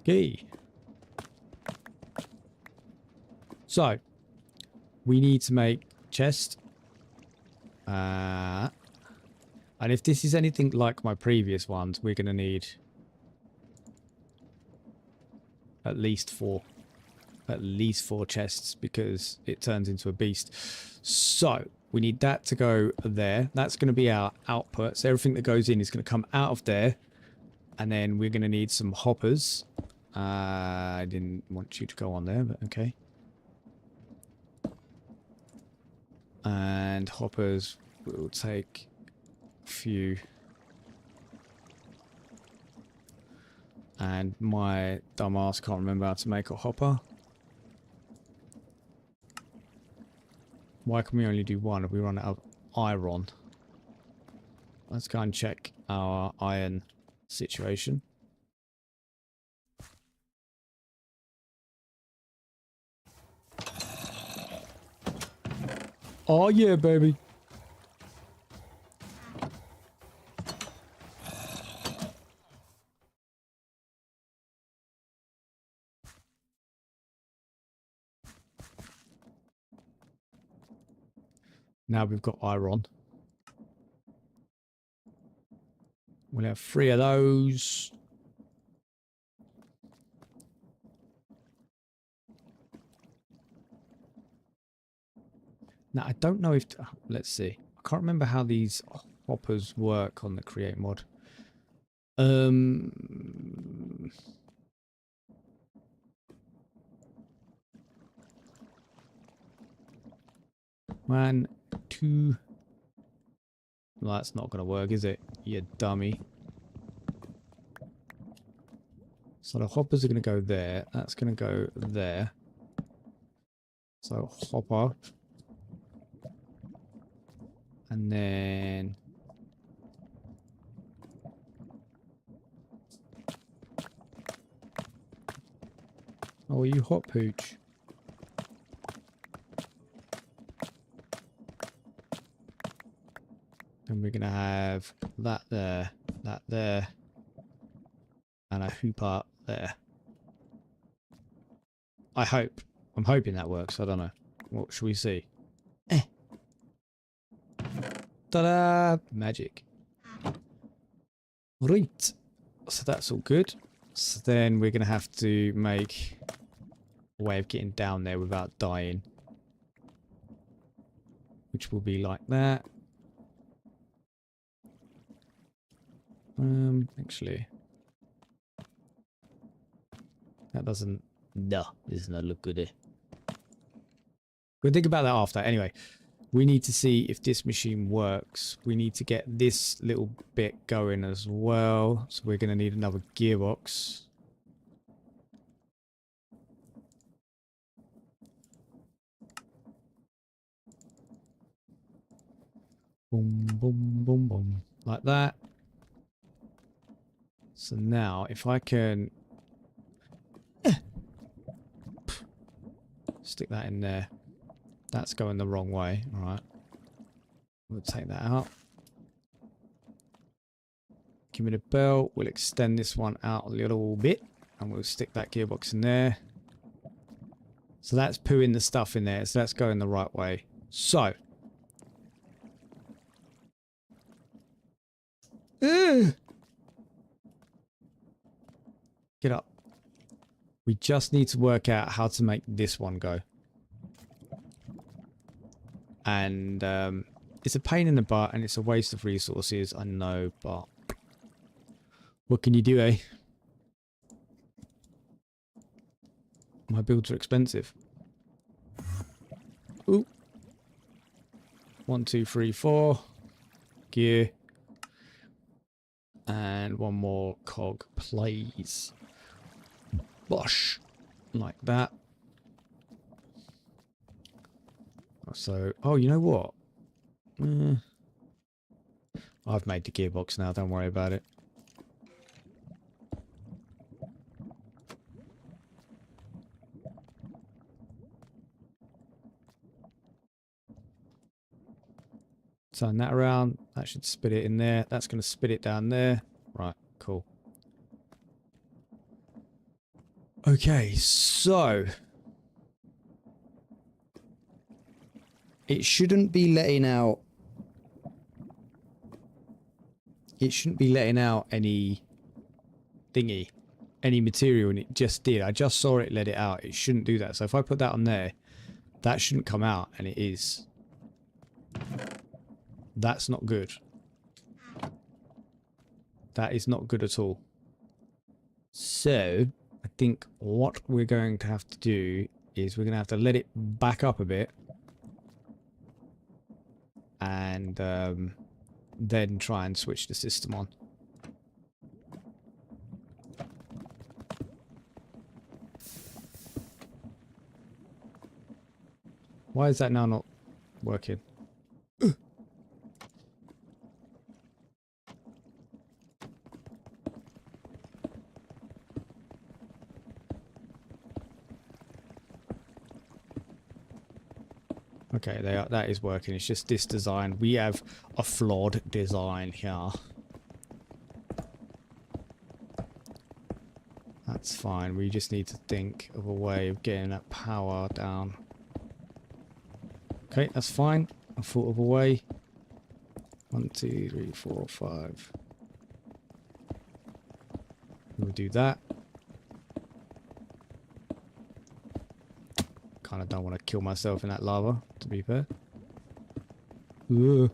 Okay. So, we need to make chest. And if this is anything like my previous ones, we're going to need at least four. At least 4 chests because it turns into a beast. So, we need that to go there. That's going to be our output. So, everything that goes in is going to come out of there. And then we're going to need some hoppers. I didn't want you to go on there, but okay. And hoppers will take a few. And my dumbass can't remember how to make a hopper. Why can we only do one if we run out of iron? Let's go and check our iron situation. Oh yeah, baby. Now we've got iron. We'll have 3 of those. Now, I don't know if... let's see. I can't remember how these hoppers work on the create mod. 1, 2... Well, that's not going to work, is it? You dummy. So the hoppers are going to go there. That's going to go there. So hopper. And then... oh, you hot pooch. And we're going to have that there, and a hooper there. I hope. I'm hoping that works. I don't know. What should we see? Ta-da! Magic. Right. So that's all good. So then we're going to have to make a way of getting down there without dying. Which will be like that. Actually, that doesn't. No, does not look good. We'll think about that after. Anyway, we need to see if this machine works. We need to get this little bit going as well. So we're going to need another gearbox. Boom, boom, boom, boom. Like that. So now, if I can stick that in there. That's going the wrong way. All right. We'll take that out. Give me the belt. We'll extend this one out a little bit. And we'll stick that gearbox in there. So that's pooing the stuff in there. So that's going the right way. So. Get up. We just need to work out how to make this one go. And it's a pain in the butt and it's a waste of resources, I know, but what can you do, eh? My builds are expensive. Ooh. 1, 2, 3, 4. Gear. And one more cog, please. Bosh. Like that. So, oh, you know what? I've made the gearbox now, don't worry about it. Turn that around. That should spit it in there. That's going to spit it down there. Right, cool. Okay, so it shouldn't be letting out. It shouldn't be letting out any thingy, any material, and it just did. I just saw it let it out. It shouldn't do that. So if I put that on there, that shouldn't come out, and it is. That's not good. That is not good at all. So I think what we're going to have to do is we're going to have to let it back up a bit. And then try and switch the system on. Why is that now not working? Okay, that is working. It's just this design. We have a flawed design here. That's fine. We just need to think of a way of getting that power down. Okay, that's fine. I thought of a way. 1, 2, 3, 4, 5. We'll do that. Kind of don't want to kill myself in that lava, to be fair. Ugh.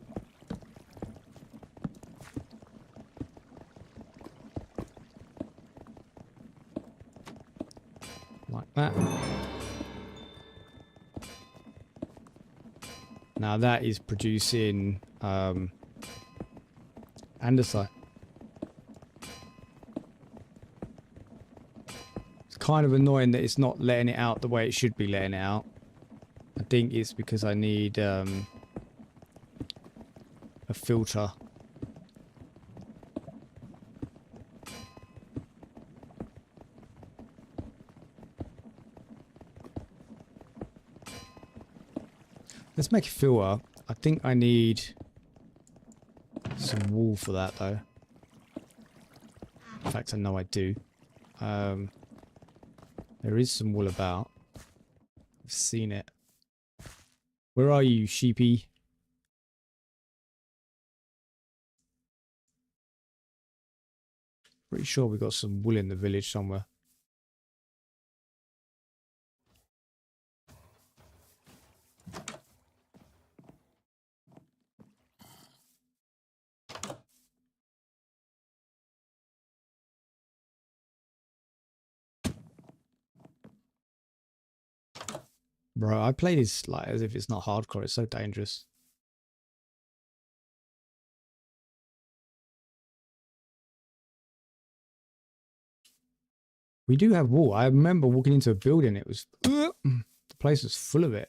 Like that. Now that is producing andesite. Kind of annoying that it's not letting it out the way it should be letting it out. I think it's because I need a filter. Let's make a filter. I think I need some wool for that though. In fact, I know I do. There is some wool about. I've seen it. Where are you, sheepy? Pretty sure we got some wool in the village somewhere. Bro, I play this like as if it's not hardcore. It's so dangerous. We do have wool. I remember walking into a building. It was the place was full of it.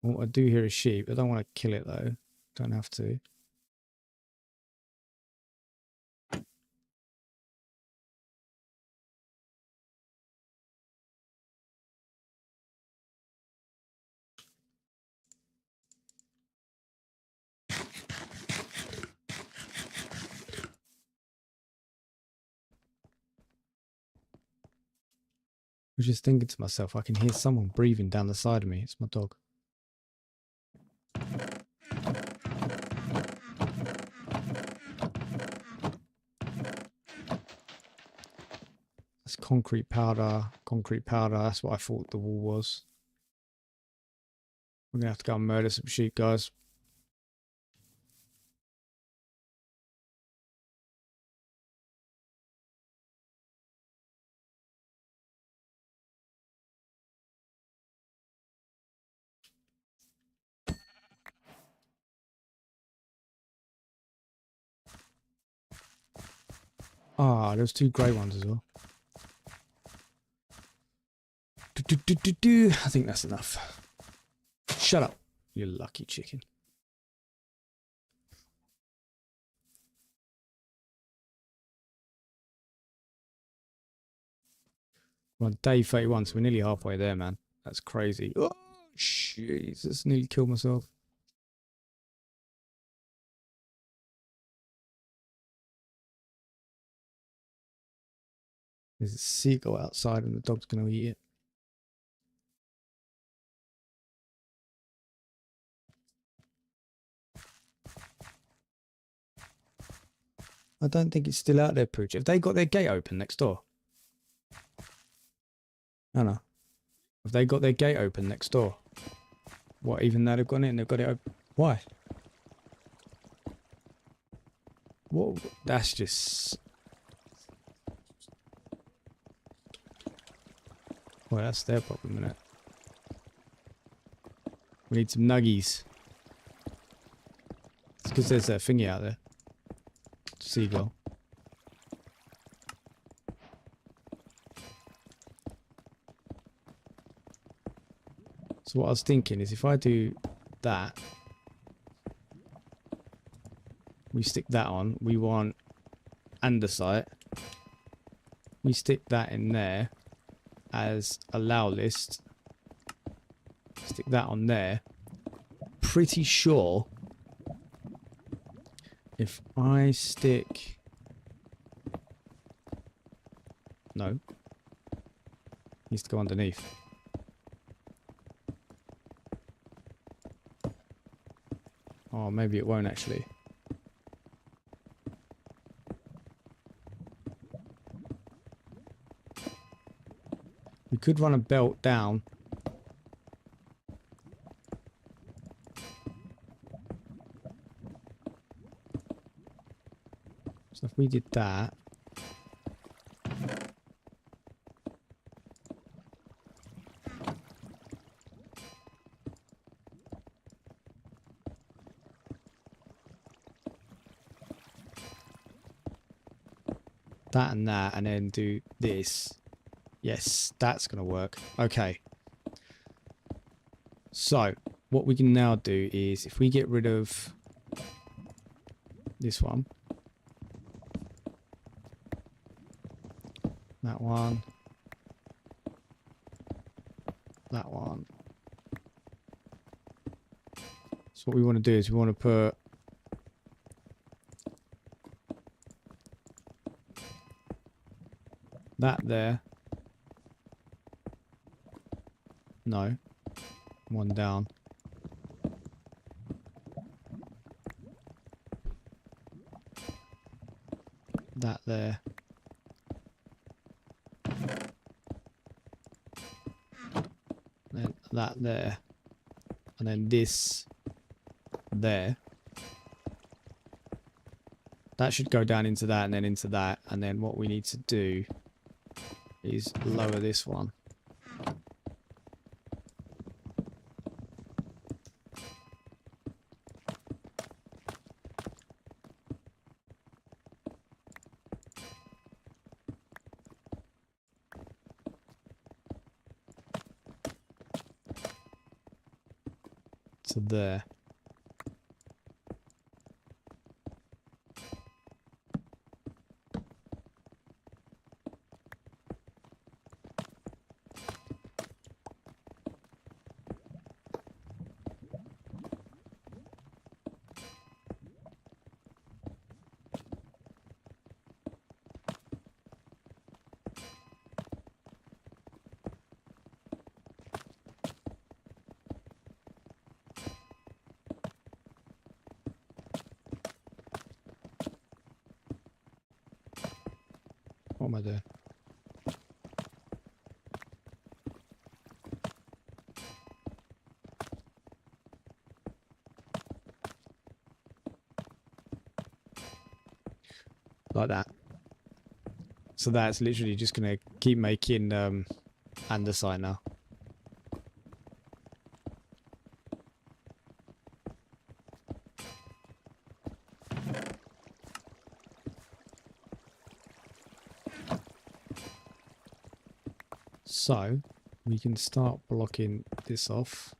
What I do hear is sheep. I don't want to kill it though. Don't have to. I was just thinking to myself, I can hear someone breathing down the side of me. It's my dog. That's concrete powder. Concrete powder. That's what I thought the wall was. We're going to have to go and murder some sheep, guys. Ah, there's 2 grey ones as well. I think that's enough. Shut up, you lucky chicken. We're on day 31, so we're nearly halfway there, man. That's crazy. Oh, Jesus, nearly killed myself. There's a seagull outside and the dog's going to eat it. I don't think it's still out there, Pooch. Have they got their gate open next door? I don't know. Have they got their gate open next door? What, even though they've gone in, they've got it open? Why? What? That's just... Well, that's their problem, isn't it? We need some nuggies. It's because there's a thingy out there. Seagull. So what I was thinking is if I do that, we stick that on, we want andesite, we stick that in there as allow list, stick that on there. Pretty sure if I stick, no, needs to go underneath. Oh, maybe it won't actually. We could run a belt down. So if we did that. That and that, and then do this. Yes, that's going to work. Okay. So, what we can now do is, if we get rid of this one, that one, that one. So what we want to do is we want to put that there. No. One down. That there. Then that there. And then this there. That should go down into that and then into that. And then what we need to do is lower this one. To there. What am I doing? Like that. So that's literally just going to keep making andesite now. So we can start blocking this off.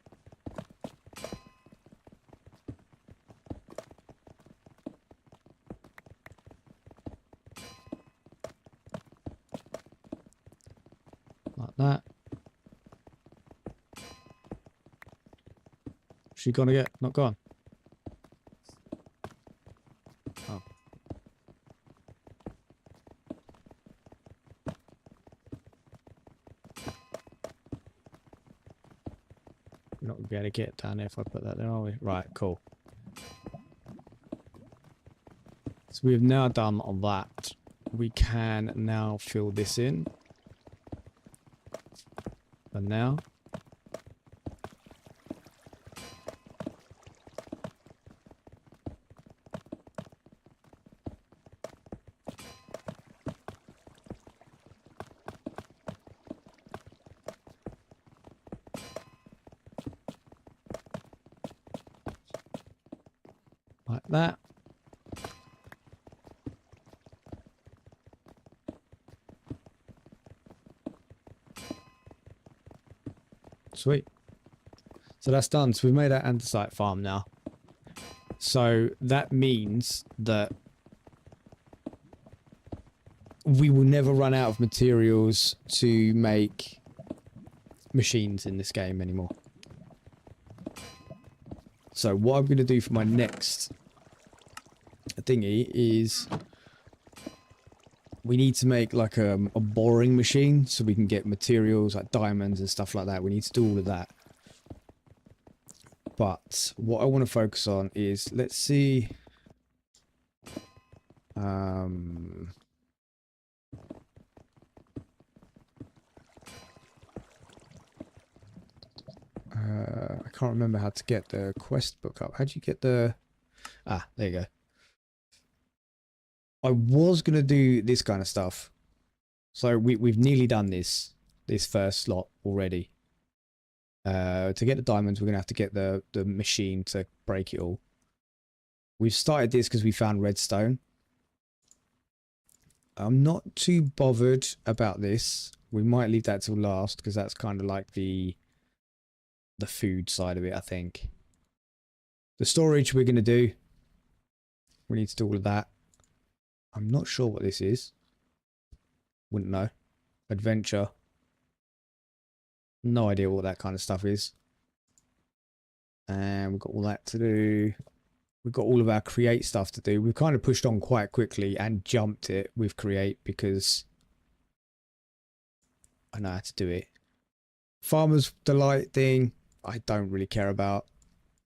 Like that. She gonna get not gone? Oh. We're not gonna be able to get down there if I put that there, are we? Right, cool. So we have now done on that. We can now fill this in. And now like that. Sweet. So that's done. So we've made our andesite farm now. So that means that we will never run out of materials to make machines in this game anymore. So what I'm going to do for my next thingy is we need to make like a boring machine so we can get materials like diamonds and stuff like that. We need to do all of that. But what I want to focus on is, let's see. I can't remember how to get the quest book up. How'd you get the... Ah, there you go. I was going to do this kind of stuff. So we've nearly done this first slot already. To get the diamonds, we're going to have to get the machine to break it all. We've started this because we found redstone. I'm not too bothered about this. We might leave that till last because that's kind of like the food side of it, I think. The storage we're going to do. We need to do all of that. I'm not sure what this is. Wouldn't know. Adventure. No idea what that kind of stuff is. And we've got all that to do. We've got all of our create stuff to do. We've kind of pushed on quite quickly and jumped it with create because I know how to do it. Farmer's Delight thing, I don't really care about.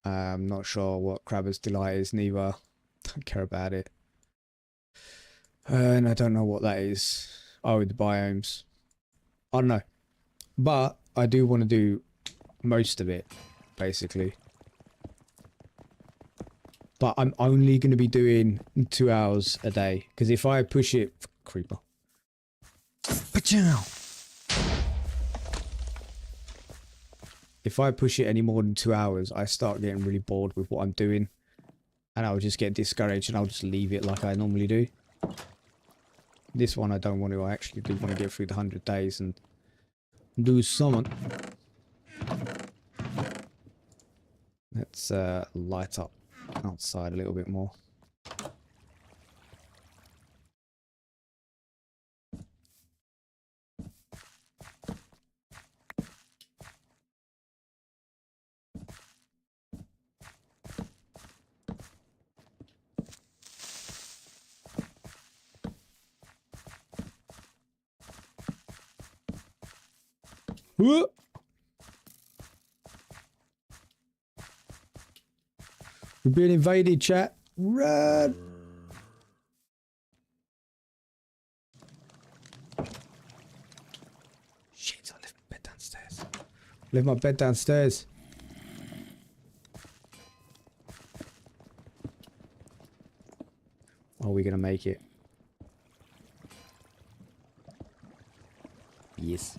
I'm not sure what Crabber's Delight is neither. Don't care about it. And I don't know what that is. Oh, the biomes. I don't know. But I do want to do most of it, basically. But I'm only going to be doing 2 hours a day. Because if I push it... Creeper. Pachow! If I push it any more than 2 hours, I start getting really bored with what I'm doing. And I'll just get discouraged and I'll just leave it like I normally do. This one I don't want to. I actually do want to get through the 100 days and do something. Let's light up outside a little bit more. Whoop! We're being invaded, chat. Run! Shit, I left my bed downstairs. Left my bed downstairs. Are we gonna make it? Yes.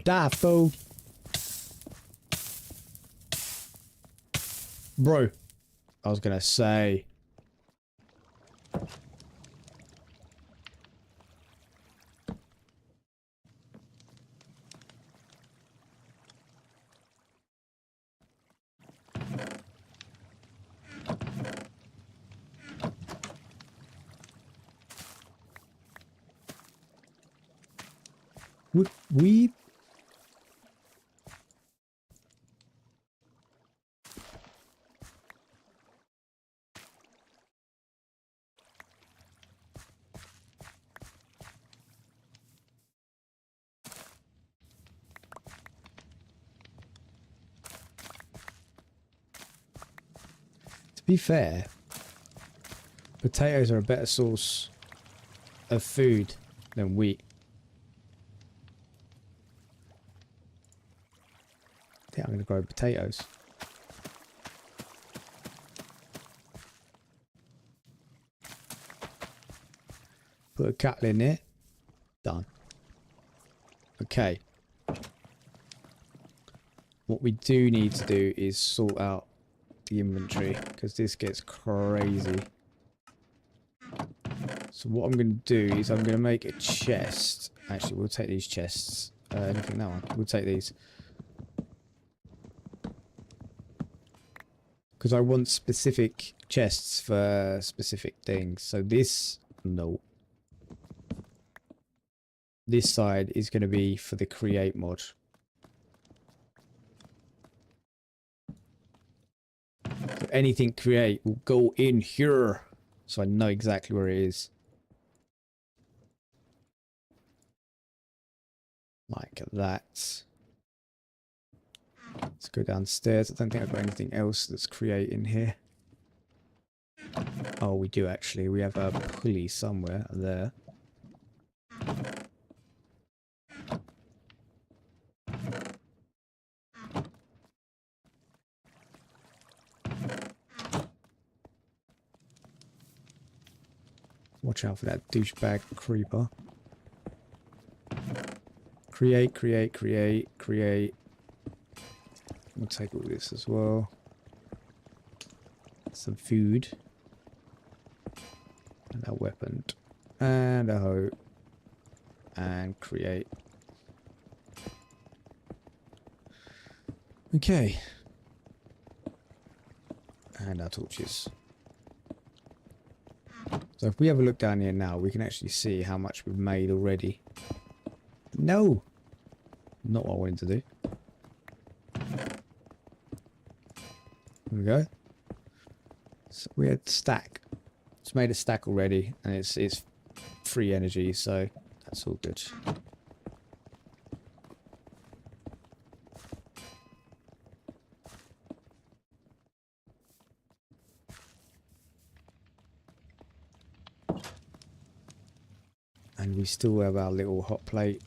Die, fool. Bro, I was gonna say. Would we... To be fair, potatoes are a better source of food than wheat. I think I'm going to grow potatoes. Put a cattle in there. Done. Okay. What we do need to do is sort out the inventory because this gets crazy. So what I'm going to do is I'm going to make a chest. Actually, we'll take these chests. Anything that one? We'll take these. Because I want specific chests for specific things. So this, no. This side is going to be for the create mod. So anything create will go in here. So I know exactly where it is. Like that. Let's go downstairs. I don't think I've got anything else that's create in here. Oh, we do actually. We have a pulley somewhere there. Watch out for that douchebag creeper. Create, create, create, create. We'll take all this as well. Some food. And a weapon. And a hoe. And create. Okay. And our torches. So if we have a look down here now, we can actually see how much we've made already. No! Not what I wanted to do. There we go. So we had stack. It's made a stack already, and it's free energy, so that's all good. And we still have our little hot plate.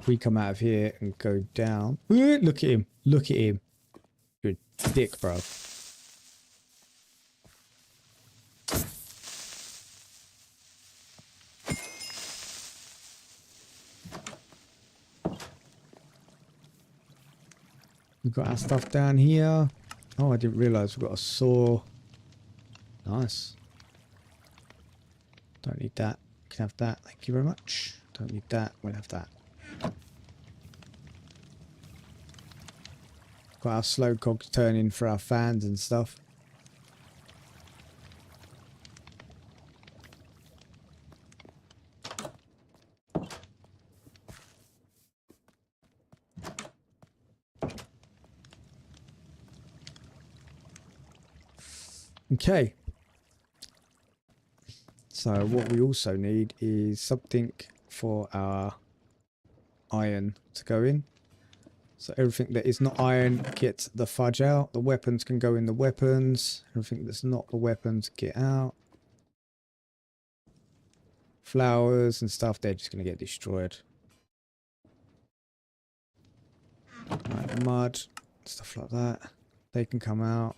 we come out of here and go down. Look at him. Look at him. You're a dick, bro. We've got our stuff down here. Oh, I didn't realise we've got a saw. Nice. Don't need that. Can have that. Thank you very much. Don't need that. We'll have that. Got our slow cogs turning for our fans and stuff. Okay. So what we also need is something for our iron to go in. So everything that is not iron gets the fudge out. The weapons can go in the weapons. Everything that's not the weapons get out. Flowers and stuff, they're just going to get destroyed. Right, mud, stuff like that. They can come out.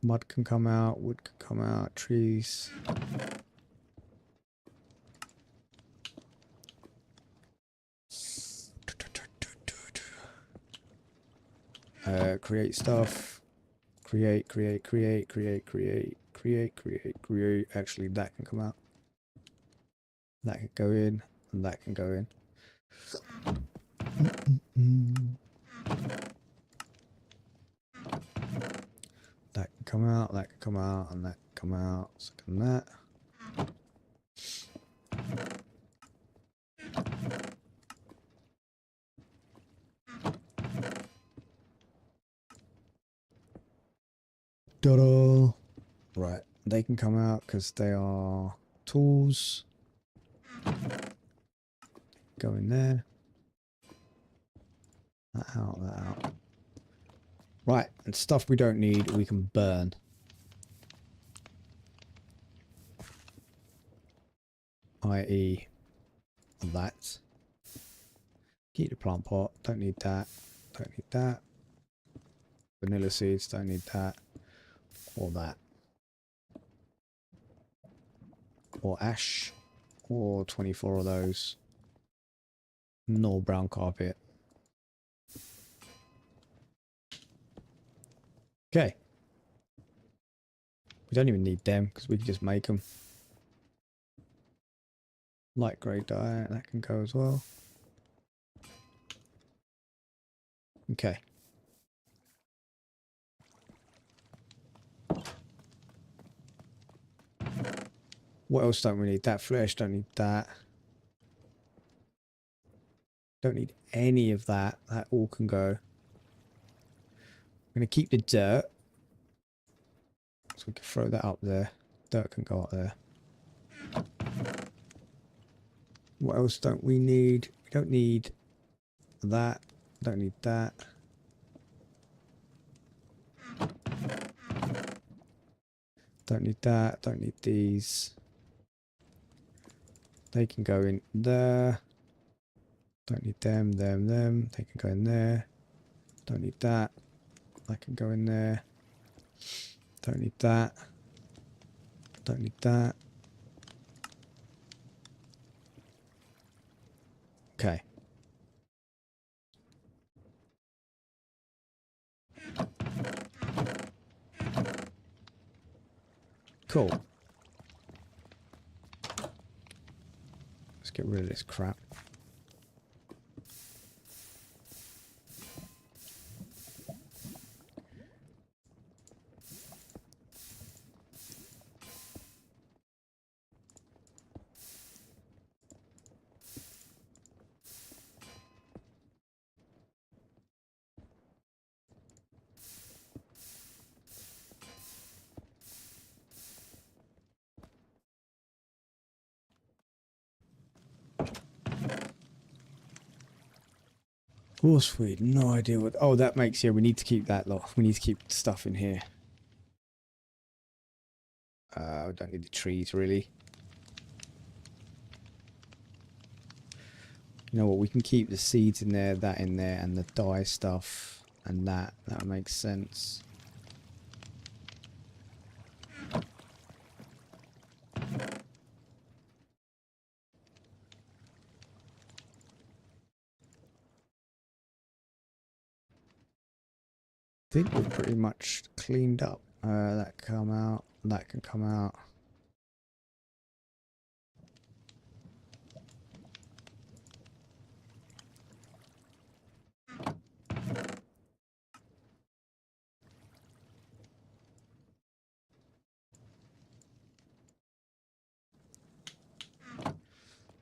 Mud can come out, wood can come out, trees. Create stuff. Create. Actually, that can come out. That can go in, and that can go in. That can come out, that can come out, and that can come out. So can that. Ta-da! Right, they can come out because they are tools. Go in there. That out, that out. Right, and stuff we don't need, we can burn. I.e. that. Keep the plant pot, don't need that. Don't need that. Vanilla seeds, don't need that. Or that. Or ash. Or 24 of those. No brown carpet. Okay. We don't even need them because we can just make them. Light grey dye, that can go as well. Okay. What else don't we need? That flesh, don't need that. Don't need any of that. That all can go. I'm going to keep the dirt. So we can throw that up there. Dirt can go up there. What else don't we need? We don't need that. Don't need that. Don't need that. Don't need these. They can go in there. Don't need them, them. They can go in there. Don't need that. I can go in there. Don't need that. Don't need that. Okay. Cool. Let's get rid of this crap. Oh, sweet. No idea what... Oh, that makes... Yeah, we need to keep that lot. We need to keep stuff in here.
I don't need the trees really. You know what? We can keep the seeds in there, that in there, and the dye stuff, and that. That makes sense. I think we're pretty much cleaned up. That can come out. That can come out.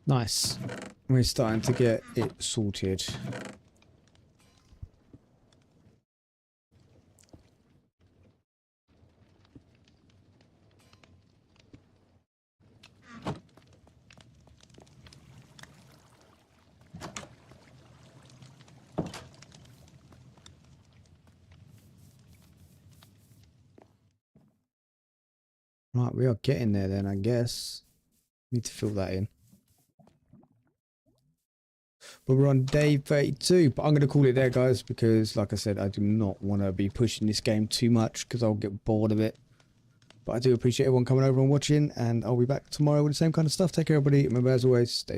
Nice. We're starting to get it sorted. Right, we are getting there then, I guess. Need to fill that in. But we're on day 32, but I'm going to call it there, guys, because, like I said, I do not want to be pushing this game too much because I'll get bored of it. But I do appreciate everyone coming over and watching, and I'll be back tomorrow with the same kind of stuff. Take care, everybody. Remember, as always, stay safe.